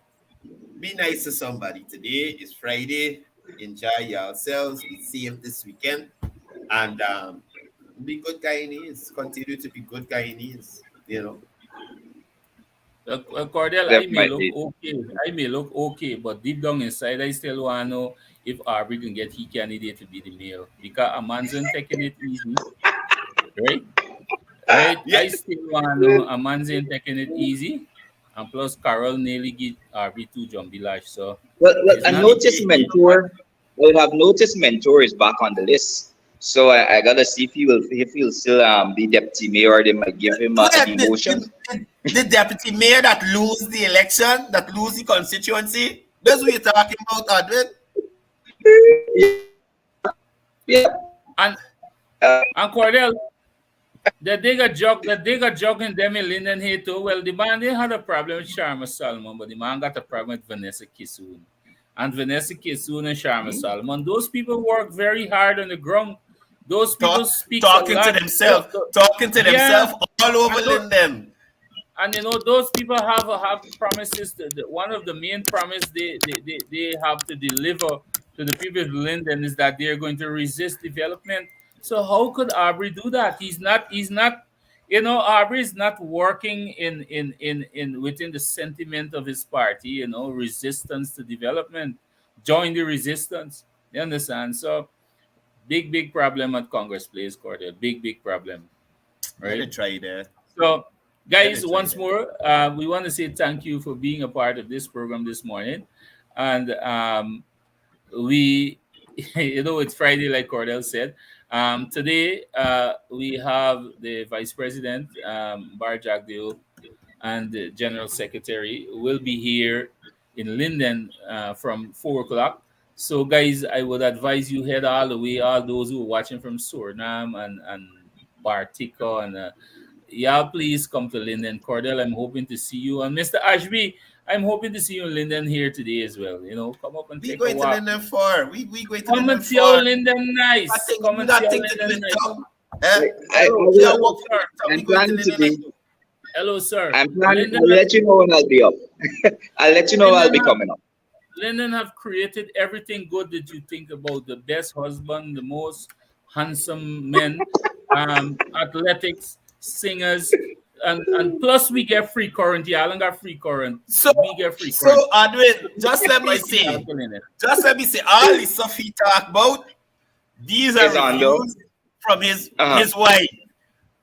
be nice to somebody. Today is Friday. Enjoy yourselves. Be safe this weekend. And be good Guyanese. Continue to be good Guyanese. Courdel, I may look Definitely. okay. I may look okay, but deep down inside, I still want to know if Aubrey can get he candidate to be the male. Because a man's not taking it easy, right? Right? Yeah, I still want to know a man's ain't taking it easy. And plus, Carol nearly get Aubrey to John Bilash. So Well, it's I not. noticed mentor. I would have noticed mentor is back on the list. So I gotta see if he'll still be deputy mayor, or they might give him a well, demotion. the deputy mayor that lose the election, that lose the constituency, that's what you're talking about, Adwin. Yeah. And Courdel, the digger jogging them in Linden here too. Well, the man they had a problem with Sharma Salmon, but the man got a problem with Vanessa Kisoon. And Vanessa Kisoon and Sharma Salmon, those people work very hard on the ground. Those people speak a Talking to lot. themselves, talking to Yeah, themselves all over and Linden. and those people have promises. One of the main promise they have to deliver to the people of Linden is that they're going to resist development. So how could Aubrey do that? He's not. Aubrey is not working in within the sentiment of his party. Resistance to development. Join the resistance. You understand? So big problem at Congress Place, Court. Big problem, Let right? it try there. So, Let guys, it try once there. more, we want to say thank you for being a part of this program this morning. And we, it's Friday, like Cordell said. Today, we have the Vice President, Bar Jagdeo, and the General Secretary will be here in Linden from 4 o'clock. So, guys, I would advise you head all the way, all those who are watching from Suriname and Bartica and yeah, please come to Linden. Cordell, I'm hoping to see you. And Mr. Ashby, I'm hoping to see you in Linden here today as well. Come up and We take a going to walk. Linden for. We going to Come Linden and see how for. Linden nice. Come We and see got how thing to do Linden in nice. town. Eh? I Yeah, will. walk Sir. from I'm we going to planning to Linden. be. Hello, sir. I'm planning. Linden I'll has, let you know when I'll be up. I'll let you know I'll Linden be have, coming up. Linden have created everything good that you think about. The best husband, the most handsome men, athletics, singers, and plus we get free current. Yeah, I don't got free current. So, We get free current. Adwin, just let me Invite you say, to Linden. all the stuff he talk about, these are Is on though. reviews from his Uh-huh. wife.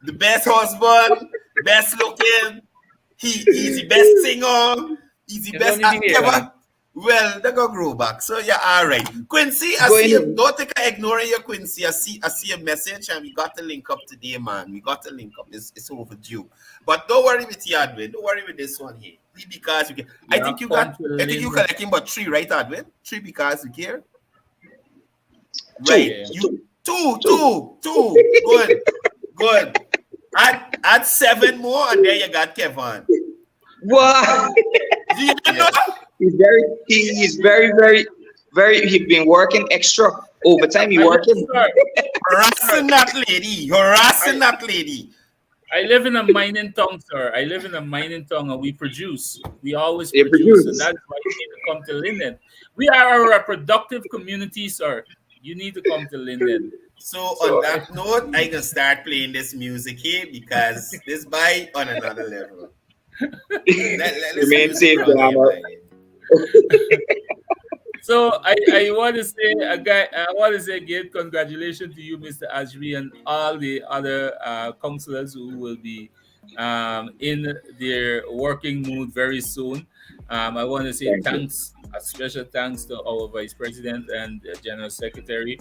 The best husband, best looking, he's the best singer, he's the You don't best need to hear actor. that. Well, they go grow back. So yeah, all right. Quincy, I Going see him. in. Don't think I ignoring you, Quincy. I see a message, and we got to link up today, man. We got to link up. It's overdue. But don't worry with the Adwin. Don't worry with this one here. Because you can. Yeah, come to I think you Linden. collecting but 3, right, Adwin? 3 because you care. Two. Right. Yeah. You two. Good. Add 7 more, and there you got Kevon. What? Do you know? He's very. He's been working extra overtime. He I live, working. sir, Harassing that lady. I live in a mining town, sir. I live in a mining town, and we produce. We always They produce, and produce. that's why you need to come to Linden. We are a reproductive community, sir. You need to come to Linden. So on that note, I can start playing this music here because this by on another level. Let's Remain music safe, from here, Drama. man. So I want to say again, congratulations to you, Mr. Ashby, and all the other councillors who will be in their working mood very soon. I want to say Thank you. thanks, a special thanks to our Vice President and General Secretary,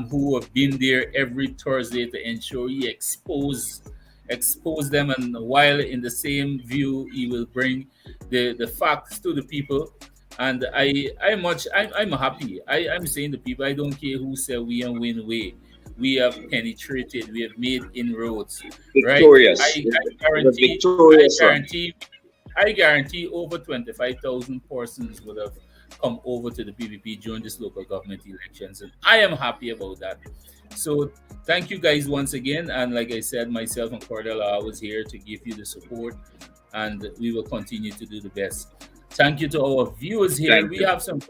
who have been there every Thursday to ensure he expose them, and while in the same view, he will bring the facts to the people. And I'm happy. I'm saying to people, I don't care who say we and win way. We have penetrated, we have made inroads, right? Victorious. I guarantee over 25,000 persons would have come over to the PPP during this local government elections, and I am happy about that. So thank you guys once again, and like I said, myself and Courdel are always here to give you the support, and we will continue to do the best. Thank you to our viewers here. Thank We you. have some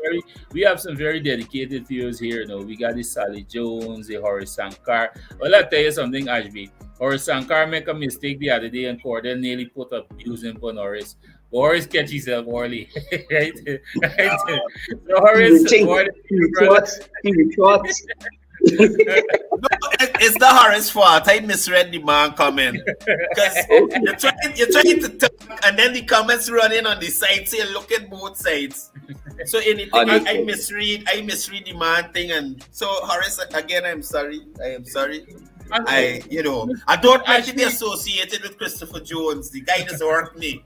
very dedicated viewers here. You know, we got the Sally Jones, the Horace Sankar. Well, I'll tell you something, Ashby. Horace Sankar make a mistake the other day, and Courdel nearly put up using on Horace. But Horace catch himself early, right? Right? So Horace, He retorts. No, it's the Harris fault. I misread the man comment. Because you're trying to talk, and then the comments running on the side say look at both sides. So anything I misread the man thing, and so Horace, again, I'm sorry. I don't like to be associated with Christopher Jones. The guy doesn't work me.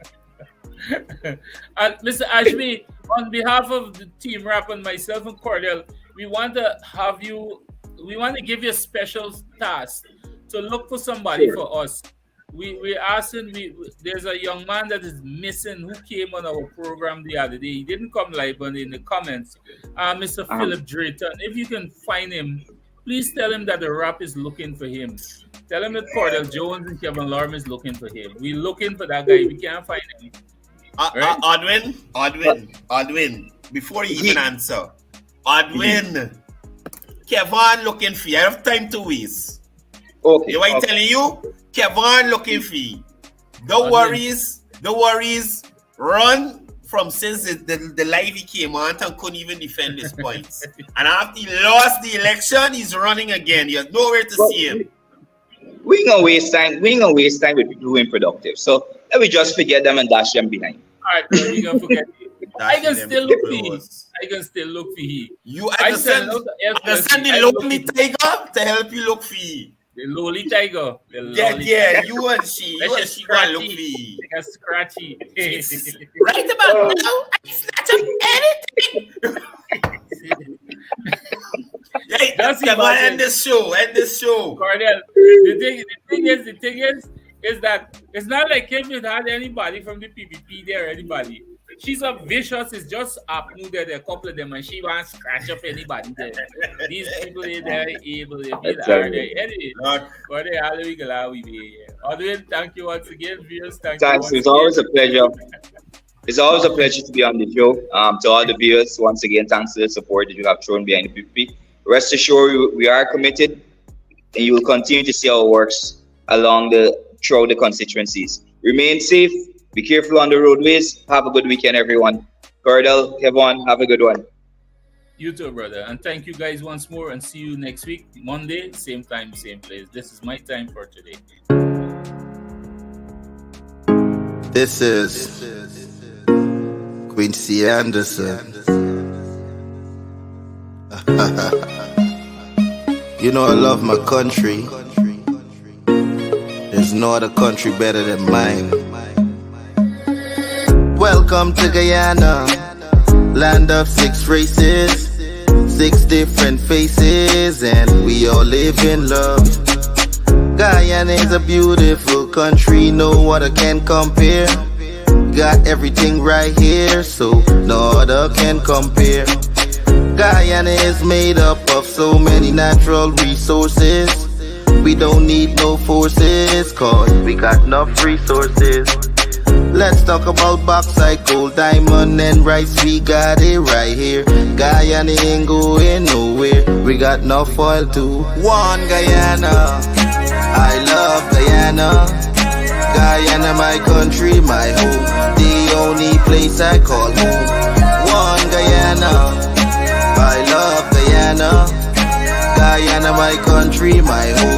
Mr. Ashby, on behalf of the team rap and myself and Courdel, we want to give you a special task to look for somebody for us. We're asking, there's a young man that is missing who came on our program the other day. He didn't come live, but in the comments, Mr. Philip Drayton, if you can find him, please tell him that the rap is looking for him. Tell him that Courdel Jones and Kevon Lorrimer is looking for him. We're looking for that guy. We can't find him. Odwin, before you even answer, Odwin, Kevon looking for you. I have time to waste. Okay. You know what I'm telling you? Kevon looking for you. No worries. Run from since the live he came on and couldn't even defend his points. And after he lost the election, he's running again. You have nowhere to see him. We ain't gonna waste time. We ain't gonna waste time with people who ain't productive. So let me just forget them and dash them behind. All right, we're gonna forget. I can still look for you. I send the lonely tiger to help you look for you. The lowly tiger. Yeah, you and she gonna look for you. Like a scratchy. Right about now, I snatch up anything. Hey, That's come on, end this show. Courdel, the thing is that it's not like Kevin had anybody from the PPP there or anybody. She's a vicious. It's just up new there, a couple of them, and she wants to scratch up anybody there. These people they're able to be there. Anyway, but they are we glad we be here. Odwin, thank you once again, viewers. Thanks. It's always a pleasure. It's always a pleasure to be on the show. To all the viewers, once again, thanks for the support that you have shown behind the PPP. Rest assured, we are committed, and you will continue to see our works throughout the constituencies. Remain safe. Be careful on the roadways. Have a good weekend, everyone. Courdel, Kevon, have a good one. You too, brother. And thank you guys once more, and see you next week, Monday, same time, same place. This is my time for today. This is Quincy Anderson. You know I love my country. There's no other country better than mine. Welcome to Guyana, land of 6 races, 6 different faces, and we all live in love. Guyana is a beautiful country, no other can compare. Got everything right here, so no other can compare. Guyana is made up of so many natural resources. We don't need no forces, cause we got enough resources. Let's talk about bauxite, gold, diamond, and rice. We got it right here. Guyana ain't going nowhere. We got enough oil too. One Guyana, I love Guyana. Guyana, my country, my home. The only place I call home. One Guyana, I love Guyana. Guyana, my country, my home.